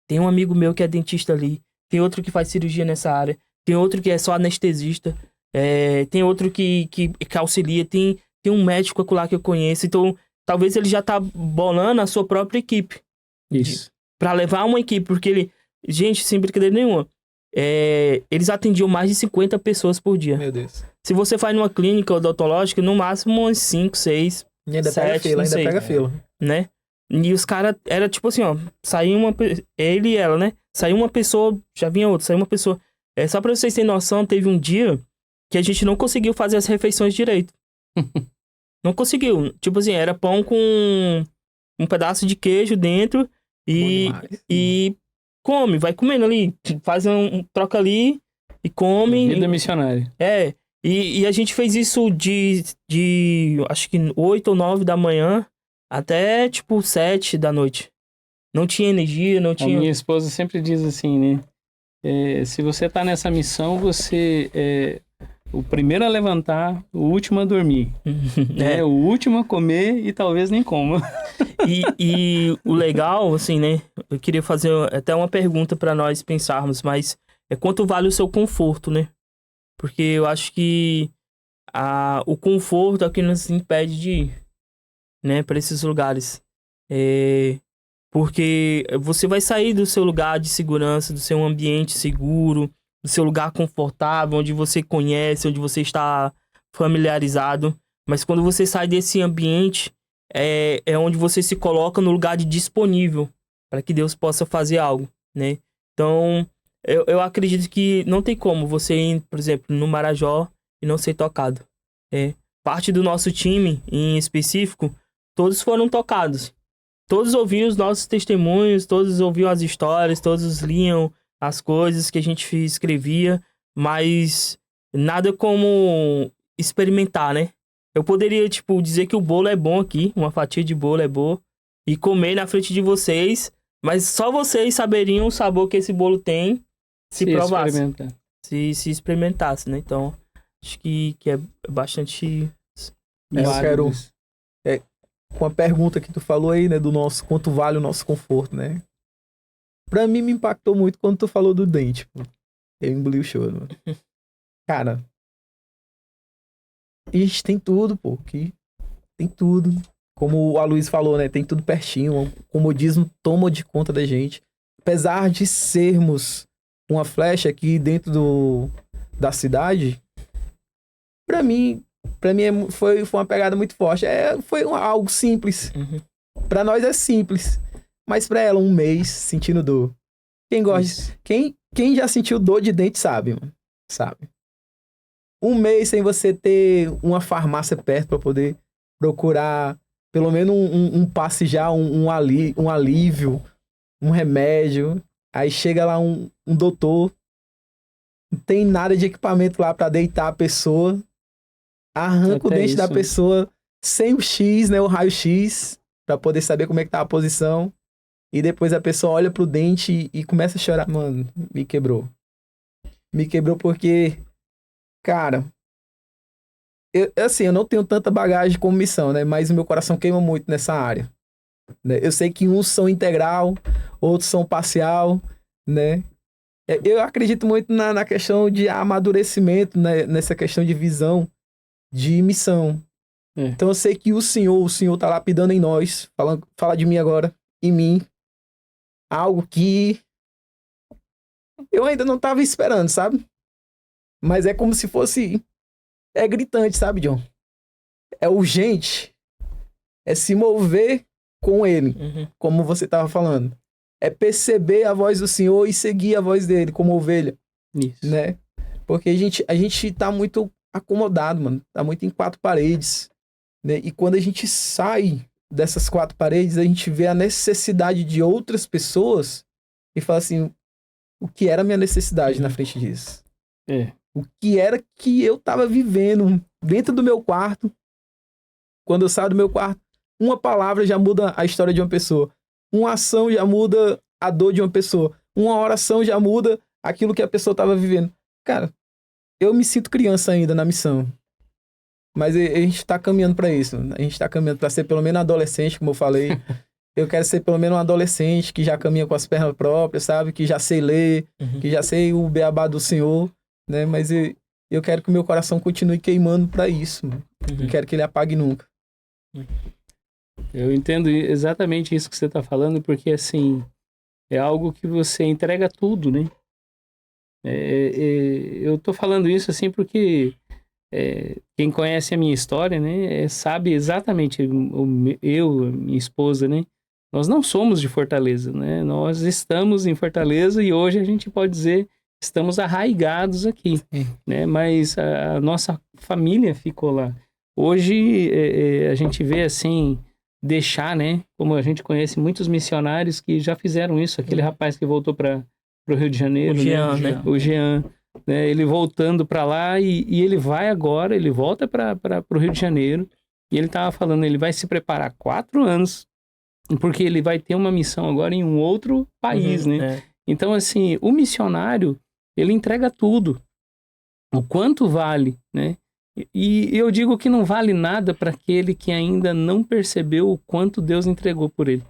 S2: tem um amigo meu que é dentista ali, tem outro que faz cirurgia nessa área, tem outro que é só anestesista, tem outro que auxilia, tem um médico lá que eu conheço. Então, talvez ele já tá bolando a sua própria equipe.
S3: Isso.
S2: Pra levar uma equipe, porque ele... Gente, sem brincadeira nenhuma, eles atendiam mais de 50 pessoas por dia.
S4: Meu Deus.
S2: Se você faz numa clínica odontológica, no máximo uns 5, 6,
S4: e ainda
S2: 7,
S4: pega fila,
S2: né? E os caras, era tipo assim, ó, saiu ele e ela, né? Saiu uma pessoa, já vinha outra, saiu uma pessoa. Só pra vocês terem noção, teve um dia que a gente não conseguiu fazer as refeições direito. Não conseguiu. Tipo assim, era pão com um pedaço de queijo dentro e come, vai comendo ali, faz troca ali e come.
S3: Vida missionária.
S2: E a gente fez isso de acho que 8 ou 9 da manhã até, tipo, 7 da noite. Não tinha energia, não tinha...
S3: A minha esposa sempre diz assim, né? Se você tá nessa missão, você é o primeiro a levantar, o último a dormir. O último a comer e talvez nem coma.
S2: E o legal, assim, né? Eu queria fazer até uma pergunta para nós pensarmos, mas quanto vale o seu conforto, né? Porque eu acho que o conforto é o que nos impede de ir, né, para esses lugares. Porque você vai sair do seu lugar de segurança, do seu ambiente seguro, do seu lugar confortável, onde você conhece, onde você está familiarizado. Mas quando você sai desse ambiente, é onde você se coloca no lugar de disponível para que Deus possa fazer algo, né? Então, eu acredito que não tem como você ir, por exemplo, no Marajó e não ser tocado. Parte do nosso time, em específico, todos foram tocados. Todos ouviam os nossos testemunhos, todos ouviam as histórias, todos liam as coisas que a gente escrevia, mas nada como experimentar, né? Eu poderia, tipo, dizer que o bolo é bom aqui, uma fatia de bolo é boa, e comer na frente de vocês, mas só vocês saberiam o sabor que esse bolo tem se provasse. Se experimentasse, né? Então, acho que é bastante...
S4: Eu quero... Com a pergunta que tu falou aí, né, do nosso, quanto vale o nosso conforto, né? Pra mim me impactou muito quando tu falou do dente, pô. Eu engoli o choro, mano. Cara, a gente tem tudo, pô, aqui. Tem tudo. Como a Luiz falou, né, tem tudo pertinho. O comodismo toma de conta da gente. Apesar de sermos uma flecha aqui dentro da cidade, pra mim foi uma pegada muito forte. Foi algo simples. Pra nós é simples. Mas pra ela, um mês sentindo dor. Quem gosta... Quem já sentiu dor de dente sabe, mano. Sabe. Um mês sem você ter uma farmácia perto pra poder procurar pelo menos um passe já, um alívio, um remédio. Aí chega lá um doutor, não tem nada de equipamento lá pra deitar a pessoa, arranca o dente da pessoa, sem o X, né? O raio-X, pra poder saber como é que tá a posição. E depois a pessoa olha pro dente e começa a chorar. Mano, me quebrou. Me quebrou porque, cara, eu não tenho tanta bagagem como missão, né? Mas o meu coração queima muito nessa área. Né? Eu sei que uns são integral, outros são parcial, né? Eu acredito muito na questão de amadurecimento, né? Nessa questão de visão, de missão. Então eu sei que o Senhor tá lapidando em nós, fala de mim agora, em mim, algo que eu ainda não tava esperando, sabe? Mas é como se fosse... É gritante, sabe, John? É urgente. É se mover com ele, como você tava falando. É perceber a voz do Senhor e seguir a voz dele como ovelha.
S3: Isso.
S4: Né? Porque a gente tá muito acomodado, mano. Tá muito em quatro paredes. Né? E quando a gente sai dessas quatro paredes, a gente vê a necessidade de outras pessoas e fala assim, o que era a minha necessidade na frente disso? O que era que eu tava vivendo dentro do meu quarto? Quando eu saio do meu quarto, uma palavra já muda a história de uma pessoa. Uma ação já muda a dor de uma pessoa. Uma oração já muda aquilo que a pessoa tava vivendo. Cara, eu me sinto criança ainda na missão. Mas a gente tá caminhando pra isso. A gente tá caminhando pra ser pelo menos adolescente, como eu falei. Eu quero ser pelo menos um adolescente que já caminha com as pernas próprias, sabe? Que já sei ler, que já sei o beabá do Senhor, né? Mas eu quero que o meu coração continue queimando pra isso, mano. Não quero que ele apague nunca.
S3: Eu entendo exatamente isso que você tá falando, porque, assim, é algo que você entrega tudo, né? Eu tô falando isso, assim, porque quem conhece a minha história, né, sabe exatamente, minha esposa, né? Nós não somos de Fortaleza, né? Nós estamos em Fortaleza e hoje a gente pode dizer estamos arraigados aqui, né? Mas a nossa família ficou lá. Hoje a gente vê assim, deixar, né? Como a gente conhece muitos missionários que já fizeram isso. Aquele rapaz que voltou para o Rio de Janeiro,
S2: o Jean, né?
S3: O Jean, né? Ele voltando para lá e ele vai agora, ele volta para o Rio de Janeiro e ele tava falando, ele vai se preparar 4 anos porque ele vai ter uma missão agora em um outro país, né? Então, assim, o missionário, ele entrega tudo. O quanto vale, né? E eu digo que não vale nada para aquele que ainda não percebeu o quanto Deus entregou por ele.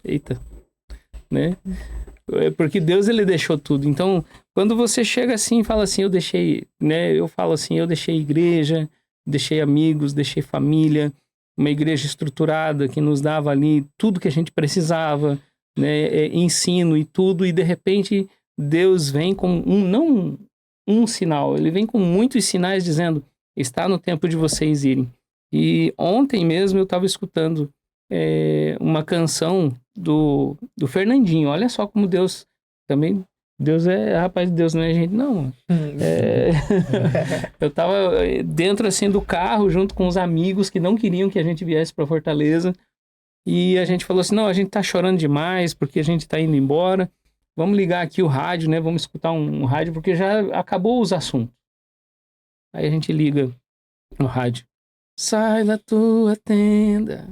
S3: Eita, né? Porque Deus, ele deixou tudo. Então, quando você chega assim e fala assim, eu deixei, né? Eu falo assim, eu deixei igreja, deixei amigos, deixei família, uma igreja estruturada que nos dava ali tudo que a gente precisava, né? Ensino e tudo, e de repente Deus vem com não um sinal, ele vem com muitos sinais dizendo, está no tempo de vocês irem. E ontem mesmo eu estava escutando uma canção do Fernandinho. Olha só como Deus também... Deus rapaz, Deus não é gente, não. Eu tava dentro, assim, do carro, junto com os amigos que não queriam que a gente viesse para Fortaleza. E a gente falou assim, não, a gente tá chorando demais porque a gente tá indo embora. Vamos ligar aqui o rádio, né? Vamos escutar um rádio, porque já acabou os assuntos. Aí a gente liga no rádio. Sai da tua tenda,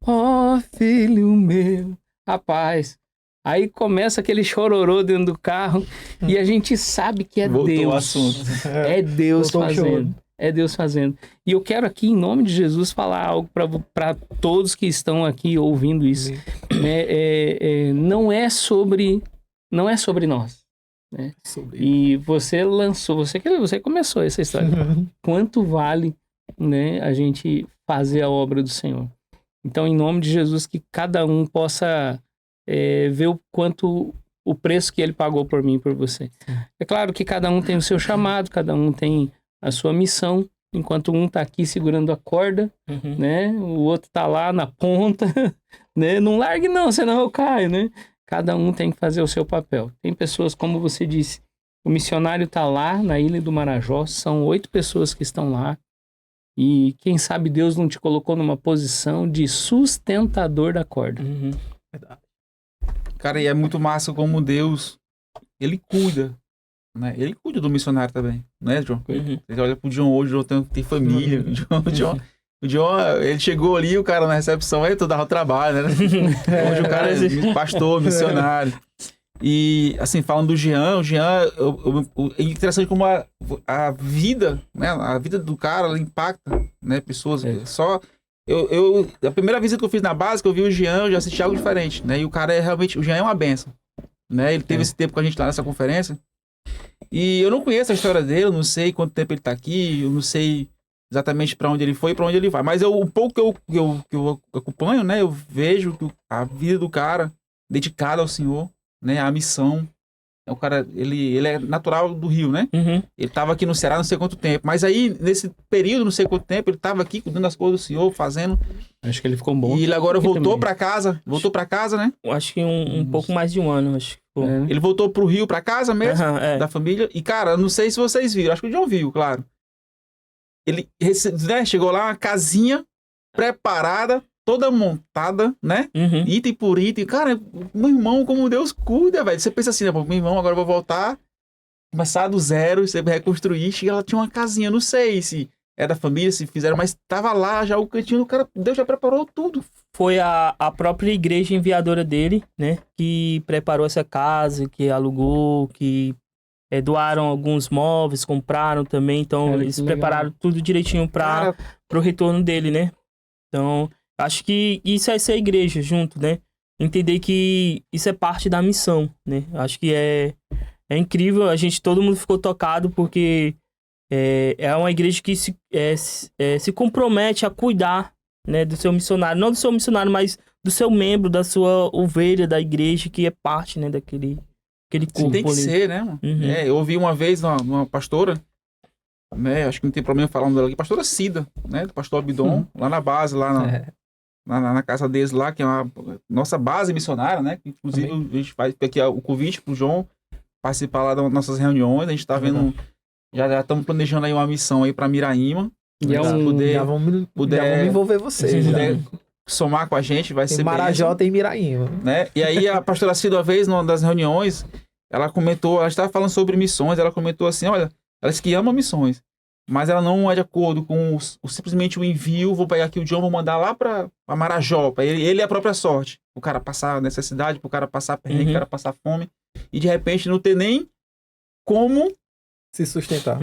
S3: ó filho meu. Rapaz, aí começa aquele chororô dentro do carro e a gente sabe que é
S1: Voltou
S3: Deus.
S1: o assunto.
S3: É Deus
S4: Voltou o
S3: fazendo. É Deus fazendo. E eu quero aqui, em nome de Jesus, falar algo para todos que estão aqui ouvindo isso. Não é sobre nós. Né? E você lançou, você começou essa história. Quanto vale, né, a gente fazer a obra do Senhor? Então, em nome de Jesus, que cada um possa ver o quanto o preço que ele pagou por mim e por você. É claro que cada um tem o seu chamado, cada um tem a sua missão, enquanto um tá aqui segurando a corda, né? O outro tá lá na ponta, né? Não largue não, senão eu caio, né? Cada um tem que fazer o seu papel. Tem pessoas, como você disse, o missionário tá lá na Ilha do Marajó, são 8 pessoas que estão lá, e quem sabe Deus não te colocou numa posição de sustentador da corda.
S1: Cara, e é muito massa como Deus, ele cuida, né? Ele cuida do missionário também, né, John? Você olha pro John hoje, o John tem família, o John O John, ele chegou ali, o cara na recepção, aí tu dava trabalho, né? Hoje o cara é pastor, missionário. E, assim, falando do Jean, é interessante como a vida, né? A vida do cara, ela impacta, né? Pessoas. Só... a primeira visita que eu fiz na base, que eu vi o Jean, eu já assisti algo diferente, né? E o cara é realmente... O Jean é uma benção, né? Ele teve esse tempo com a gente lá nessa conferência. E eu não conheço a história dele, eu não sei quanto tempo ele tá aqui, eu não sei exatamente para onde ele foi e para onde ele vai. Mas o pouco que eu acompanho, né? Eu vejo que a vida do cara dedicada ao Senhor, né? A missão. O cara, ele é natural do Rio, né?
S2: Uhum.
S1: Ele tava aqui no Ceará não sei quanto tempo. Mas aí, nesse período, não sei quanto tempo, ele tava aqui cuidando das coisas do Senhor, fazendo.
S3: Acho que ele ficou bom.
S1: E ele agora voltou para casa. Voltou para casa, né?
S2: Eu acho que um pouco mais de um ano, acho.
S1: Ele voltou pro Rio, para casa mesmo, da família. E, cara, eu não sei se vocês viram. Acho que o John viu, claro. Ele chegou lá, uma casinha preparada, toda montada, né?
S2: Uhum.
S1: Item por item. Cara, meu irmão, como Deus cuida, velho. Você pensa assim, né? Meu irmão, agora eu vou voltar, começar do zero, você vai reconstruir. Chega, ela tinha uma casinha, não sei se é da família, se fizeram, mas tava lá já o cantinho do cara. Deus já preparou tudo.
S2: Foi a própria igreja enviadora dele, né? Que preparou essa casa, que alugou, que doaram alguns móveis, compraram também. Então, eles prepararam tudo direitinho para o retorno dele, né? Então, acho que isso é ser a igreja junto, né? Entender que isso é parte da missão, né? Acho que é incrível. Todo mundo ficou tocado porque é uma igreja que se compromete a cuidar, né, do seu missionário. Não do seu missionário, mas do seu membro, da sua ovelha da igreja, que é parte, né, daquele corpo.
S1: Tem que
S2: ali.
S1: ser, né, mano?
S2: Uhum.
S1: Eu ouvi uma vez uma pastora, né? Acho que não tem problema falar o nome dela aqui. Pastora Cida, né? Do pastor Abidon, lá na base, lá na casa deles lá, que é uma nossa base missionária, né? Inclusive, a gente faz aqui o convite pro João participar lá das nossas reuniões. A gente tá vendo, já estamos planejando aí uma missão aí pra Miraíma.
S4: E já vamos envolver vocês.
S1: Se puder somar com a gente, vai ser
S4: Marajó tem Miraíma.
S1: Né? E aí a pastora Cida, uma vez, numa das reuniões, ela comentou, ela estava falando sobre missões, ela comentou assim, olha, ela disse que ama missões, mas ela não é de acordo com simplesmente o envio, vou pegar aqui o John, vou mandar lá para Marajó, para ele é a própria sorte, o cara passar necessidade, o cara passar perrengue, o cara passar fome, e de repente não ter nem como
S4: se sustentar.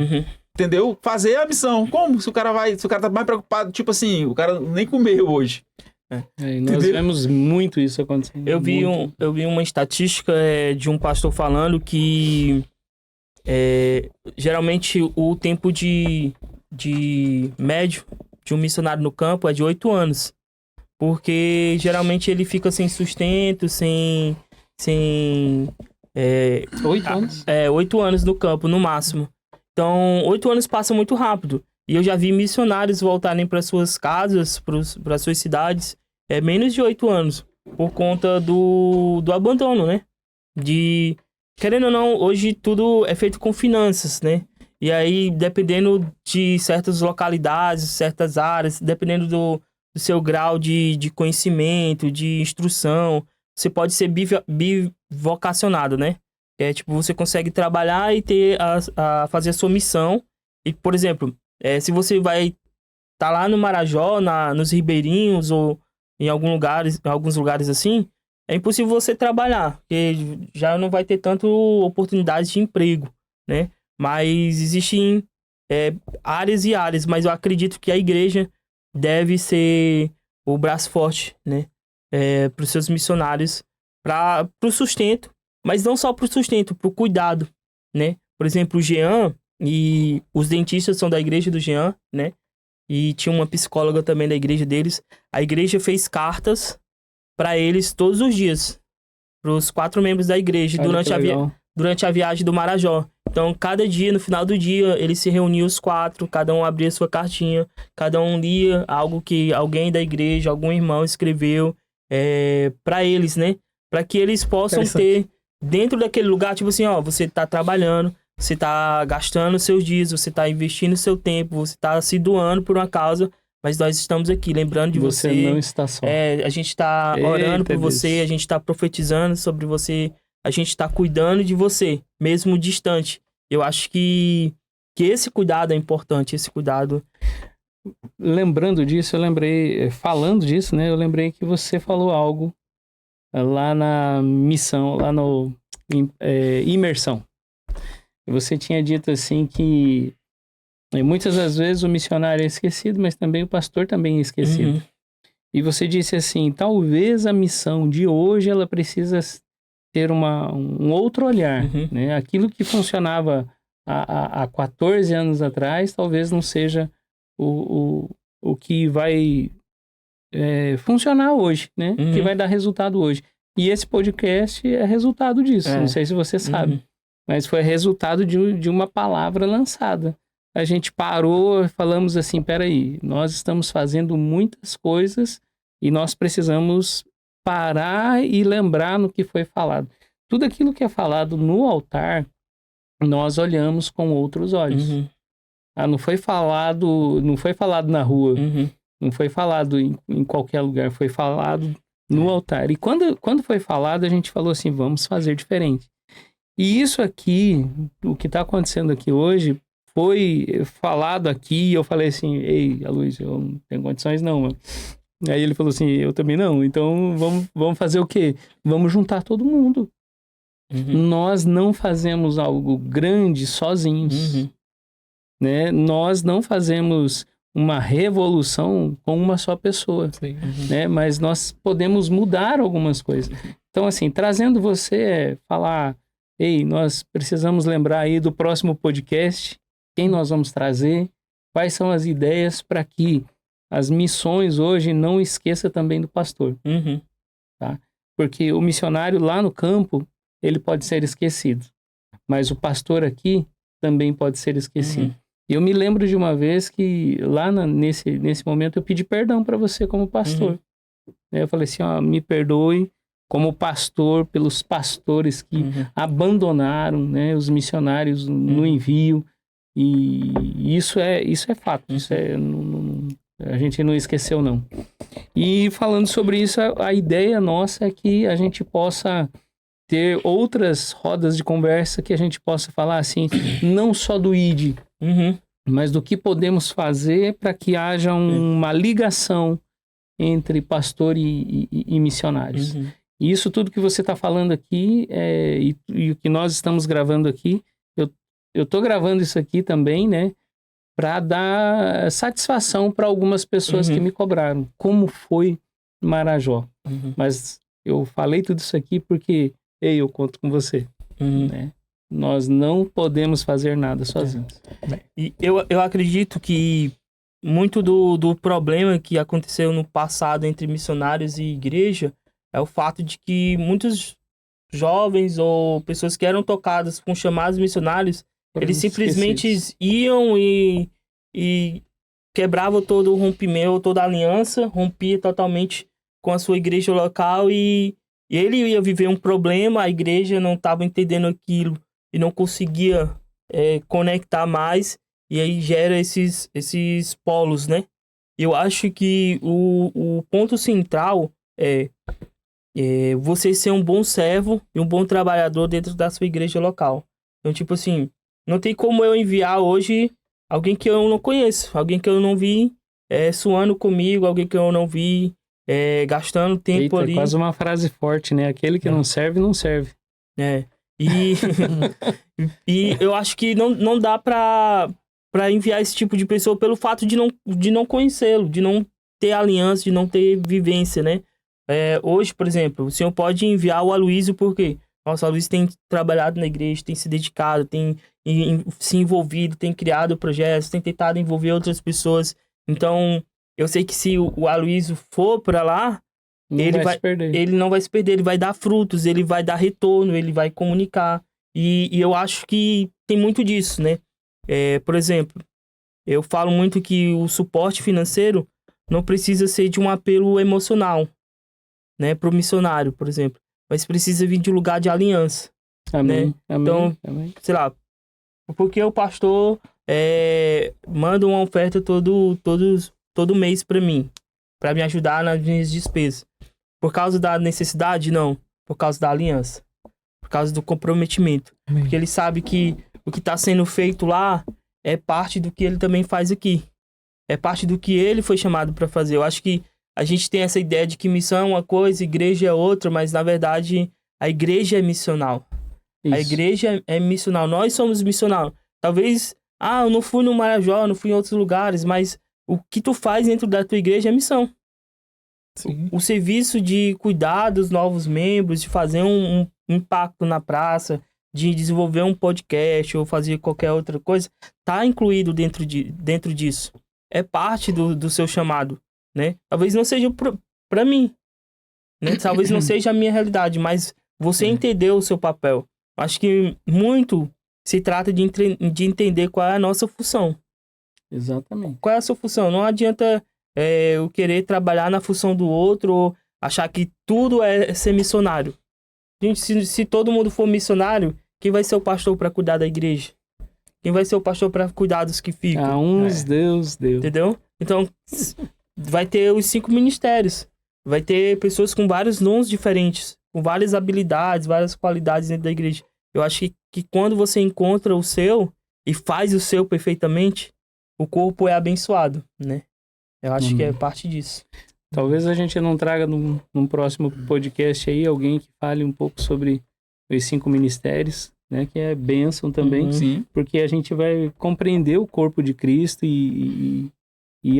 S1: Entendeu? Fazer a missão. Como? Se o cara tá mais preocupado, tipo assim, o cara nem comeu hoje.
S3: Nós vemos muito isso acontecendo.
S2: Eu vi uma estatística de um pastor falando que geralmente o tempo de médio de um missionário no campo é de 8 anos. Porque geralmente ele fica sem sustento, sem
S3: 8 anos?
S2: 8 anos no campo, no máximo. Então, 8 anos passam muito rápido. E eu já vi missionários voltarem para suas casas, para suas cidades, menos de 8 anos. Por conta do abandono, né? Querendo ou não, hoje tudo é feito com finanças, né? E aí, dependendo de certas localidades, certas áreas, dependendo do seu grau de conhecimento, de instrução, você pode ser bivocacionado, né? Tipo, você consegue trabalhar e fazer a sua missão. E, por exemplo, se você vai estar lá no Marajó, nos Ribeirinhos ou em alguns lugares assim, é impossível você trabalhar, porque já não vai ter tanto oportunidades de emprego, né? Mas existem áreas e áreas, mas eu acredito que a igreja deve ser o braço forte, né? Para os seus missionários, para o sustento, mas não só para o sustento, para o cuidado, né? Por exemplo, o Jean e os dentistas são da igreja do Jean, né? E tinha uma psicóloga também da igreja deles. A igreja fez cartas para eles todos os dias, para os 4 membros da igreja, durante a viagem do Marajó. Então, cada dia, no final do dia, eles se reuniam os 4, cada um abria sua cartinha, cada um lia algo que alguém da igreja, algum irmão escreveu para eles, né? Para que eles possam ter dentro daquele lugar, tipo assim, ó, você tá trabalhando, você tá gastando seus dias, você tá investindo seu tempo, você tá se doando por uma causa, mas nós estamos aqui lembrando de você.
S3: Você não está só.
S2: A gente tá orando por você, a gente tá profetizando sobre você, a gente tá cuidando de você, mesmo distante. Eu acho que esse cuidado é importante, esse cuidado
S3: lembrando disso, falando disso, né? Eu lembrei que você falou algo lá na missão, lá no imersão. Você tinha dito assim que muitas das vezes o missionário é esquecido, mas também o pastor também é esquecido. E você disse assim, talvez a missão de hoje ela precisa ter um outro olhar, né? Aquilo que funcionava há 14 anos atrás, talvez não seja o que vai funcionar hoje, né? Que vai dar resultado hoje. E esse podcast é resultado disso, não sei se você sabe, mas foi resultado de uma palavra lançada. A gente parou e falamos assim, peraí, nós estamos fazendo muitas coisas e nós precisamos parar e lembrar no que foi falado. Tudo aquilo que é falado no altar, nós olhamos com outros olhos. Não foi falado na rua, não foi falado em qualquer lugar, foi falado no altar. E quando foi falado, a gente falou assim, vamos fazer diferente. E isso aqui, o que está acontecendo aqui hoje, foi falado aqui, e eu falei assim, ei, Aloysio, eu não tenho condições não, mano. Aí ele falou assim, eu também não, então vamos fazer o quê? Vamos juntar todo mundo. Nós não fazemos algo grande sozinhos, né? Nós não fazemos uma revolução com uma só pessoa, né? Mas nós podemos mudar algumas coisas. Então, assim, trazendo você falar, ei, nós precisamos lembrar aí do próximo podcast, quem nós vamos trazer, quais são as ideias para que as missões hoje não esqueça também do pastor, tá? Porque o missionário lá no campo, ele pode ser esquecido, mas o pastor aqui também pode ser esquecido. E eu me lembro de uma vez que lá nesse momento eu pedi perdão para você como pastor. Eu falei assim, me perdoe como pastor pelos pastores que abandonaram, né, os missionários no envio. E isso é fato, isso a gente não esqueceu não. E falando sobre isso, a ideia nossa é que a gente possa ter outras rodas de conversa, que a gente possa falar assim, não só do ID, mas do que podemos fazer para que haja uma ligação entre pastor e missionários. E isso tudo que você está falando aqui, e o que nós estamos gravando aqui, eu estou gravando isso aqui também, né, para dar satisfação para algumas pessoas que me cobraram, como foi Marajó. Mas eu falei tudo isso aqui porque, eu conto com você, né? Nós não podemos fazer nada sozinhos.
S2: E eu acredito que muito do problema que aconteceu no passado entre missionários e igreja é o fato de que muitos jovens ou pessoas que eram tocadas com chamados missionários, eles simplesmente iam e quebravam todo o rompimento, toda a aliança, rompia totalmente com a sua igreja local e ele ia viver um problema, a igreja não estava entendendo aquilo e não conseguia conectar mais, e aí gera esses polos, né? Eu acho que o ponto central é você ser um bom servo e um bom trabalhador dentro da sua igreja local. Então, tipo assim, não tem como eu enviar hoje alguém que eu não conheço, alguém que eu não vi suando comigo, alguém que eu não vi gastando tempo ali.
S3: É quase uma frase forte, né? Aquele que não serve, não serve. E eu acho que não dá pra enviar esse tipo de pessoa pelo fato de não conhecê-lo, de não ter aliança, de não ter vivência, né? Hoje, por exemplo, o senhor pode enviar o Aloysio porque nossa, o Aloysio tem trabalhado na igreja, tem se dedicado, tem se envolvido, tem criado projetos, tem tentado envolver outras pessoas. Então, eu sei que se o Aloysio for pra lá, ele não vai se perder, ele vai dar frutos, ele vai dar retorno, ele vai comunicar. E eu acho que tem muito disso, né? Por exemplo, eu falo muito que o suporte financeiro não precisa ser de um apelo emocional, né? Para o missionário, por exemplo. Mas precisa vir de um lugar de aliança. Amém.
S2: Né?
S3: Amém.
S2: Então,
S3: Amém.
S2: Sei lá, porque o pastor manda uma oferta todo mês para mim, para me ajudar nas minhas despesas. Por causa da necessidade? Não. Por causa da aliança. Por causa do comprometimento.
S4: Amém.
S2: Porque ele sabe que o que está sendo feito lá é parte do que ele também faz aqui. é parte do que ele foi chamado para fazer. Eu acho que a gente tem essa ideia de que missão é uma coisa, igreja é outra, mas na verdade a igreja é missional.
S3: Isso.
S2: A igreja é missional, nós somos missional. Talvez, eu não fui no Marajó, não fui em outros lugares, mas o que tu faz dentro da tua igreja é missão.
S4: Sim.
S2: O serviço de cuidar dos novos membros, de fazer um impacto na praça, de desenvolver um podcast ou fazer qualquer outra coisa, tá incluído dentro disso. É parte do seu chamado, né? Talvez não seja para mim, né? Talvez não seja a minha realidade, mas você entendeu o seu papel. Acho que muito se trata de entender qual é a nossa função.
S3: Exatamente.
S2: Qual é a sua função? Não adianta eu querer trabalhar na função do outro ou achar que tudo é ser missionário. Gente, se todo mundo for missionário, quem vai ser o pastor para cuidar da igreja? Quem vai ser o pastor para cuidar dos que ficam?
S3: A uns Deus deu.
S2: Entendeu? Então, vai ter os 5 ministérios. Vai ter pessoas com vários dons diferentes, com várias habilidades, várias qualidades dentro da igreja. Eu acho que quando você encontra o seu e faz o seu perfeitamente, o corpo é abençoado, né? Eu acho que é parte disso.
S3: Talvez a gente não traga num próximo podcast aí alguém que fale um pouco sobre os 5 ministérios, né? Que é bênção também.
S1: Sim.
S3: Porque a gente vai compreender o corpo de Cristo e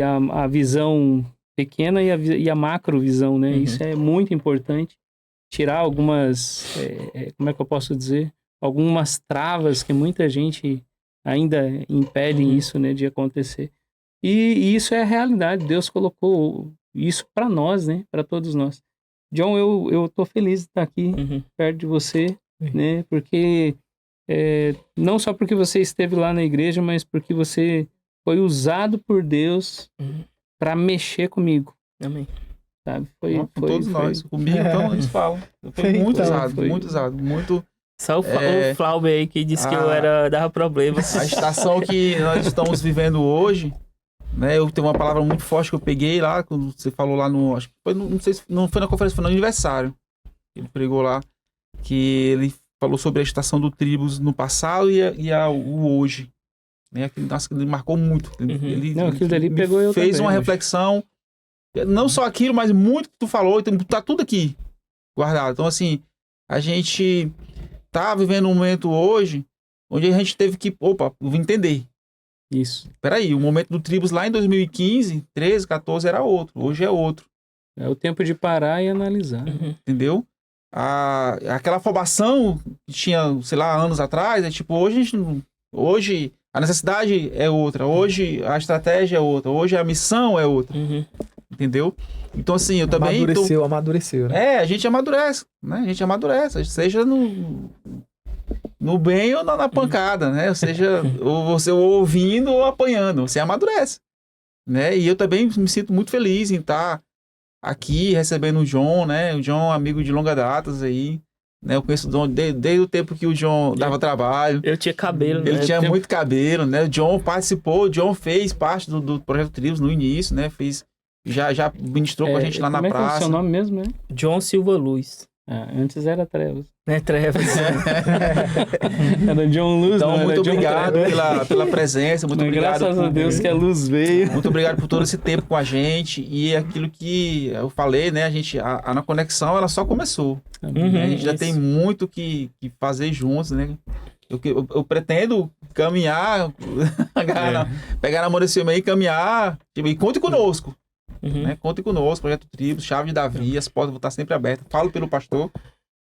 S3: a visão pequena e a macro visão, né? Isso é muito importante. Tirar algumas, como é que eu posso dizer? Algumas travas que muita gente ainda impedem isso, né, de acontecer. E isso é a realidade. Deus colocou isso para nós, né? Para todos nós. John, eu tô feliz de estar aqui perto de você, né? Porque não só porque você esteve lá na igreja, mas porque você foi usado por Deus para mexer comigo.
S2: Amém.
S3: Sabe?
S1: Foi todos nós. Comigo, então, eles falam. Foi muito usado, muito usado. Muito...
S2: Só o Flauber aí que disse que eu dava problemas.
S1: A estação que nós estamos vivendo hoje, né? Eu tenho uma palavra muito forte que eu peguei lá, quando você falou lá no... Acho que foi, não sei se não foi na conferência, foi no aniversário. Ele pregou lá, que ele falou sobre a estação do Tribos no passado e o hoje. Né? Nossa, ele marcou muito.
S3: Aquilo dali pegou eu
S1: fez
S3: também,
S1: uma reflexão. Não só aquilo, mas muito que tu falou, então, tá tudo aqui guardado. Então, assim, a gente tá vivendo um momento hoje onde a gente teve que, vou entender.
S3: Isso.
S1: Peraí, o momento do Tribos lá em 2015, 13, 14 era outro, hoje é outro.
S3: É o tempo de parar e analisar.
S1: Entendeu? Aquela afobação que tinha, sei lá, anos atrás, hoje a necessidade é outra, hoje a estratégia é outra, hoje a missão é outra. Entendeu? Então, assim, eu também...
S4: Amadureceu, né?
S1: A gente amadurece, né? A gente amadurece, seja no bem ou na pancada, né? Ou seja, ou você ouvindo ou apanhando, você amadurece, né? E eu também me sinto muito feliz em estar aqui recebendo o John, né? O John é amigo de longa datas aí, né? Eu conheço o John desde o tempo que o John dava trabalho.
S2: Eu tinha cabelo, né?
S1: Ele tinha muito cabelo, né? O John participou, o John fez parte do Projeto Tribos no início, né? Já ministrou com a gente lá na praça.
S3: Como é o seu nome mesmo, né?
S2: John Silva Luz.
S3: Antes era Trevas.
S2: Trevas.
S3: Era John Luz,
S1: então,
S3: não,
S1: muito
S3: era
S1: obrigado pela presença, muito obrigado.
S3: Graças a Deus que a luz veio.
S1: Muito obrigado por todo esse tempo com a gente. E aquilo que eu falei, né? A conexão, ela só começou. A gente já tem muito que fazer juntos, né? Eu pretendo caminhar, pegar na mão desse homem aí e caminhar. E conte conosco. Né? Conte conosco, Projeto Tribos, Chave de Davi, as portas vão estar sempre abertas. Falo pelo pastor.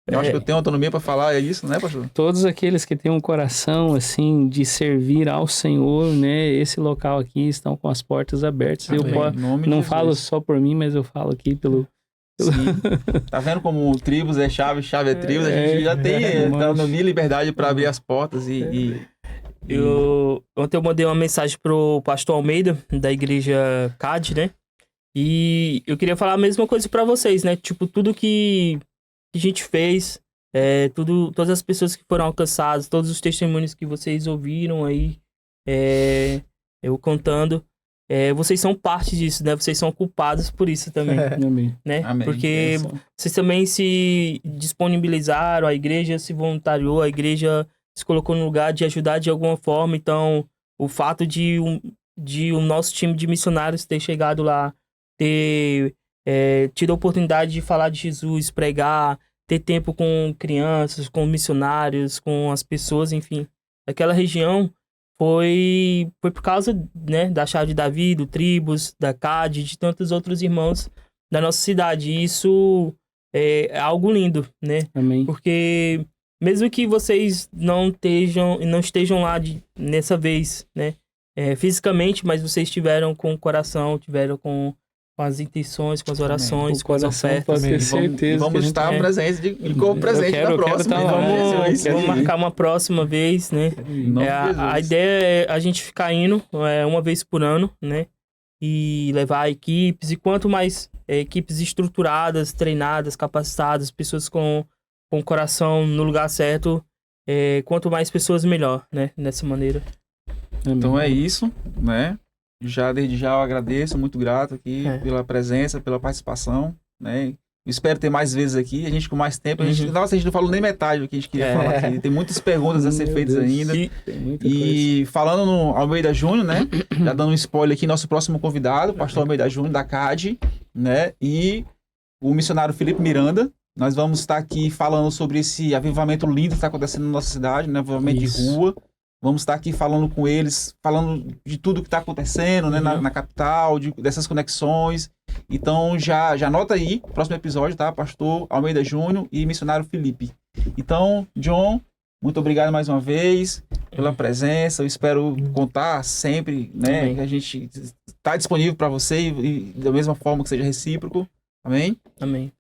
S1: Eu acho que eu tenho autonomia para falar isso, né, pastor?
S3: Todos aqueles que têm um coração, assim, de servir ao Senhor, né? Esse local aqui estão com as portas abertas.
S1: Amém.
S3: Eu não falo só por mim, mas eu falo aqui pelo...
S1: Sim. Tá vendo como Tribos é chave é Tribos? A gente já tem autonomia e liberdade para abrir as portas
S2: Ontem eu mandei uma mensagem pro pastor Almeida, da igreja CAD, né? E eu queria falar a mesma coisa pra vocês, né? Tipo, tudo que a gente fez, todas as pessoas que foram alcançadas, todos os testemunhos que vocês ouviram aí, eu contando, vocês são parte disso, né? Vocês são culpados por isso também, né?
S1: Amém.
S2: Porque vocês também se disponibilizaram, a igreja se voluntariou, a igreja se colocou no lugar de ajudar de alguma forma, então o fato de de o nosso time de missionários ter chegado lá, ter tido a oportunidade de falar de Jesus, pregar, ter tempo com crianças, com missionários, com as pessoas, enfim. Aquela região foi por causa, né, da Chave de Davi, do Tribos, da CAD, de tantos outros irmãos da nossa cidade. E isso é algo lindo, né?
S3: Amém.
S2: Porque mesmo que vocês não estejam lá nessa vez, né? Fisicamente, mas vocês estiveram com o coração, tiveram com as intenções, com as orações,
S3: O
S2: com as
S3: coração
S2: ofertas.
S3: pode ter certeza.
S1: Vamos estar presentes como presente
S3: quero
S1: na próxima.
S3: estar lá.
S2: Vamos marcar uma próxima vez, né?
S1: Em nome de Jesus.
S2: A ideia é a gente ficar indo uma vez por ano, né? E levar equipes. E quanto mais equipes estruturadas, treinadas, capacitadas, pessoas com o coração no lugar certo, quanto mais pessoas, melhor, né? Dessa maneira.
S1: Então é isso, né? Desde já eu agradeço, muito grato aqui pela presença, pela participação, né? Espero ter mais vezes aqui, a gente com mais tempo. Nossa, a gente não falou nem metade do que a gente queria falar aqui. Tem muitas perguntas a ser feitas ainda. E falando no Almeida Júnior, né? Já dando um spoiler aqui, nosso próximo convidado, o pastor Almeida Júnior, da CAD, né? E o missionário Felipe Miranda. Nós vamos estar aqui falando sobre esse avivamento lindo que está acontecendo na nossa cidade, né? Avivamento de rua. Vamos estar aqui falando com eles, falando de tudo que está acontecendo, né, na capital, dessas conexões. Então, já anota aí, próximo episódio, tá? Pastor Almeida Júnior e missionário Felipe. Então, John, muito obrigado mais uma vez pela presença. Eu espero contar sempre, né?
S2: Amém.
S1: Que a gente está disponível para você e da mesma forma que seja recíproco. Amém?
S2: Amém.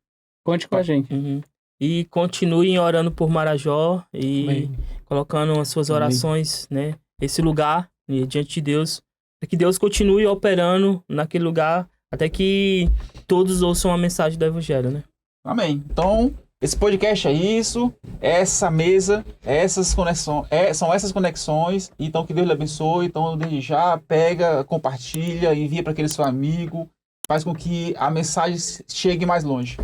S3: Conte com a gente.
S2: E continuem orando por Marajó e
S3: Amém.
S2: colocando as suas orações, né? Esse lugar diante de Deus, para que Deus continue operando naquele lugar até que todos ouçam a mensagem do Evangelho, né?
S1: Amém. Então, esse podcast é isso, essa mesa, essas conexões, são essas conexões. Então, que Deus lhe abençoe. Então, desde já, pega, compartilha, envia para aquele seu amigo, faz com que a mensagem chegue mais longe.